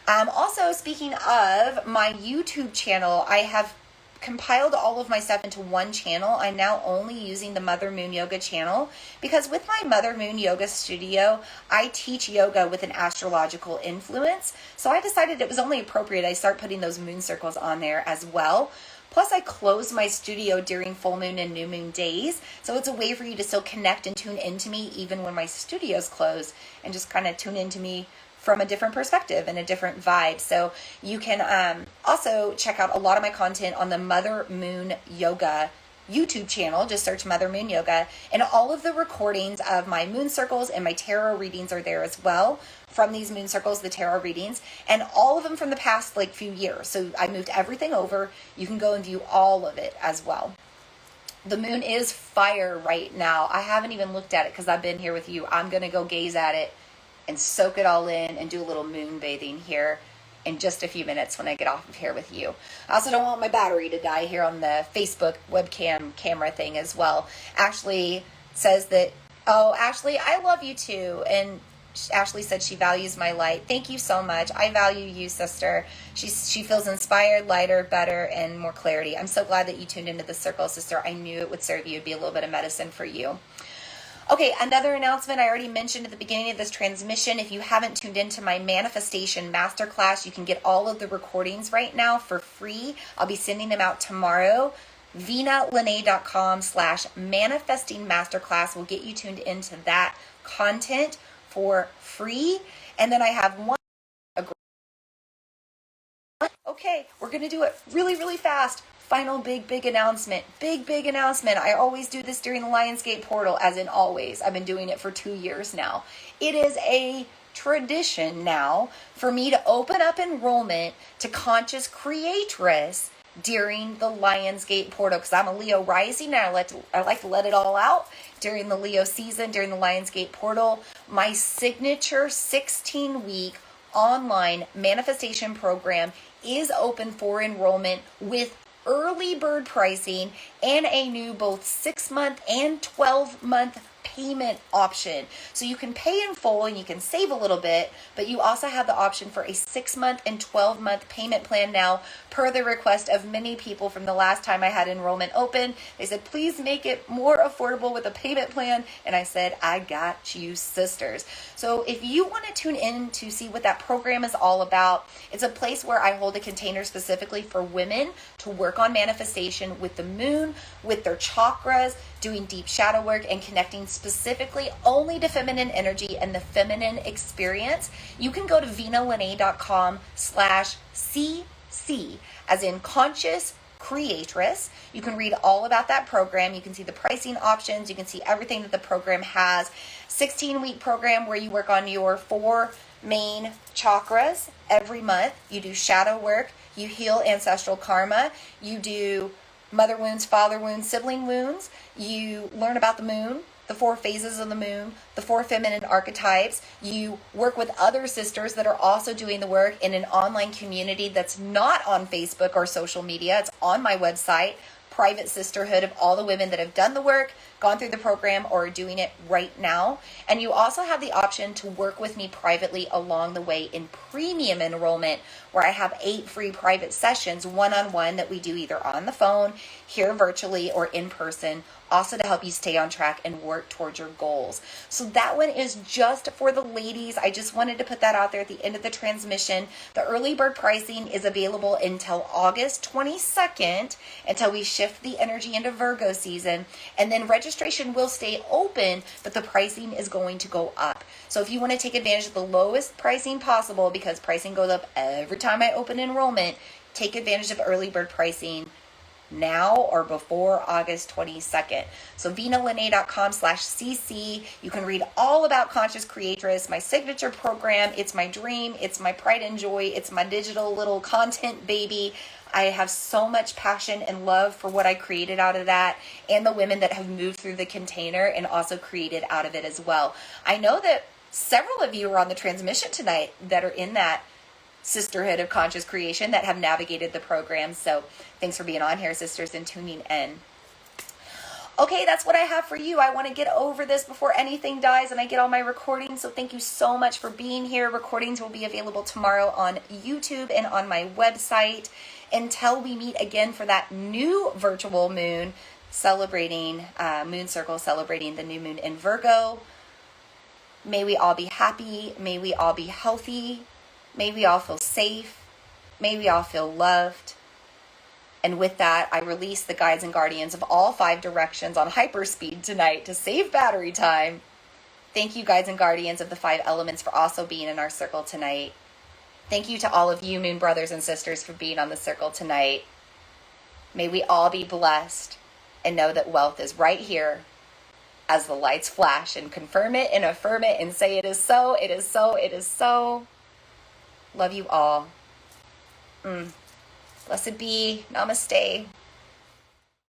Also, speaking of my YouTube channel, I have compiled all of my stuff into one channel. I'm now only using the Mother Moon Yoga channel because with my Mother Moon Yoga studio, I teach yoga with an astrological influence. So I decided it was only appropriate I start putting those moon circles on there as well. Plus, I close my studio during full moon and new moon days. So it's a way for you to still connect and tune into me even when my studio's closed, and just kind of tune into me from a different perspective and a different vibe. So you can also check out a lot of my content on the Mother Moon Yoga YouTube channel. Just search Mother Moon Yoga, and all of the recordings of my moon circles and my tarot readings are there as well. From these moon circles, the tarot readings, and all of them from the past like few years. So I moved everything over. You can go and view all of it as well. The moon is fire right now. I haven't even looked at it because I've been here with you. I'm going to go gaze at it and soak it all in and do a little moon bathing here in just a few minutes when I get off of here with you. I also don't want my battery to die here on the Facebook webcam camera thing as well. Ashley says that, oh, Ashley, I love you too. And Ashley said she values my light. Thank you so much. I value you, sister. She feels inspired, lighter, better, and more clarity. I'm so glad that you tuned into the circle, sister. I knew it would serve you. It'd be a little bit of medicine for you. Okay, another announcement I already mentioned at the beginning of this transmission. If you haven't tuned into my manifestation masterclass, you can get all of the recordings right now for free. I'll be sending them out tomorrow. VinaLene.com/manifesting masterclass will get you tuned into that content for free. And then I have one. Okay, we're going to do it really, really fast. Final big announcement. Big announcement. I always do this during the Lionsgate portal, as in always. I've been doing it for 2 years now. It is a tradition now for me to open up enrollment to Conscious Creatress during the Lionsgate portal, because I'm a Leo rising and I like to let it all out during the Leo season, during the Lionsgate portal. My signature 16-week online manifestation program is open for enrollment with early bird pricing and a new both 6-month and 12-month payment option. So you can pay in full and you can save a little bit, but you also have the option for a 6-month and 12-month payment plan now, per the request of many people from the last time I had enrollment open. They said, please make it more affordable with a payment plan. And I said, I got you, sisters. So if you want to tune in to see what that program is all about, it's a place where I hold a container specifically for women to work on manifestation with the moon, with their chakras, doing deep shadow work and connecting specifically only to feminine energy and the feminine experience. You can go to VinaLene.com/CC, as in Conscious Creatress. You can read all about that program. You can see the pricing options. You can see everything that the program has. 16-week program where you work on your 4 main chakras every month. You do shadow work. You heal ancestral karma. You do mother wounds, father wounds, sibling wounds. You learn about the moon, the 4 phases of the moon, the 4 feminine archetypes. You work with other sisters that are also doing the work in an online community that's not on Facebook or social media. It's on my website, private sisterhood of all the women that have done the work, gone through the program, or are doing it right now. And you also have the option to work with me privately along the way in premium enrollment, where I have 8 free private sessions, one-on-one, that we do either on the phone, here virtually, or in person, also to help you stay on track and work towards your goals. So that one is just for the ladies. I just wanted to put that out there at the end of the transmission. The early bird pricing is available until August 22nd, until we shift the energy into Virgo season. And then registration will stay open, but the pricing is going to go up. So if you want to take advantage of the lowest pricing possible, because pricing goes up every time I open enrollment, take advantage of early bird pricing now or before August 22nd. So VinaLene.com/CC. You can read all about Conscious Creatress, my signature program. It's my dream. It's my pride and joy. It's my digital little content baby. I have so much passion and love for what I created out of that, and the women that have moved through the container and also created out of it as well. I know that several of you are on the transmission tonight that are in that sisterhood of conscious creation that have navigated the program. So thanks for being on here, sisters, and tuning in. Okay, that's what I have for you. I want to get over this before anything dies and I get all my recordings. So thank you so much for being here. Recordings will be available tomorrow on YouTube and on my website. Until we meet again for that new virtual moon, celebrating moon circle, celebrating the new moon in Virgo. May we all be happy. May we all be healthy. May we all feel safe. May we all feel loved. And with that, I release the guides and guardians of all 5 directions on hyperspeed tonight to save battery time. Thank you, guides and guardians of the 5 elements, for also being in our circle tonight. Thank you to all of you, moon brothers and sisters, for being on the circle tonight. May we all be blessed. and know that wealth is right here as the lights flash, and confirm it and affirm it and say it is so, it is so, it is so. Love you all. Blessed be. Namaste.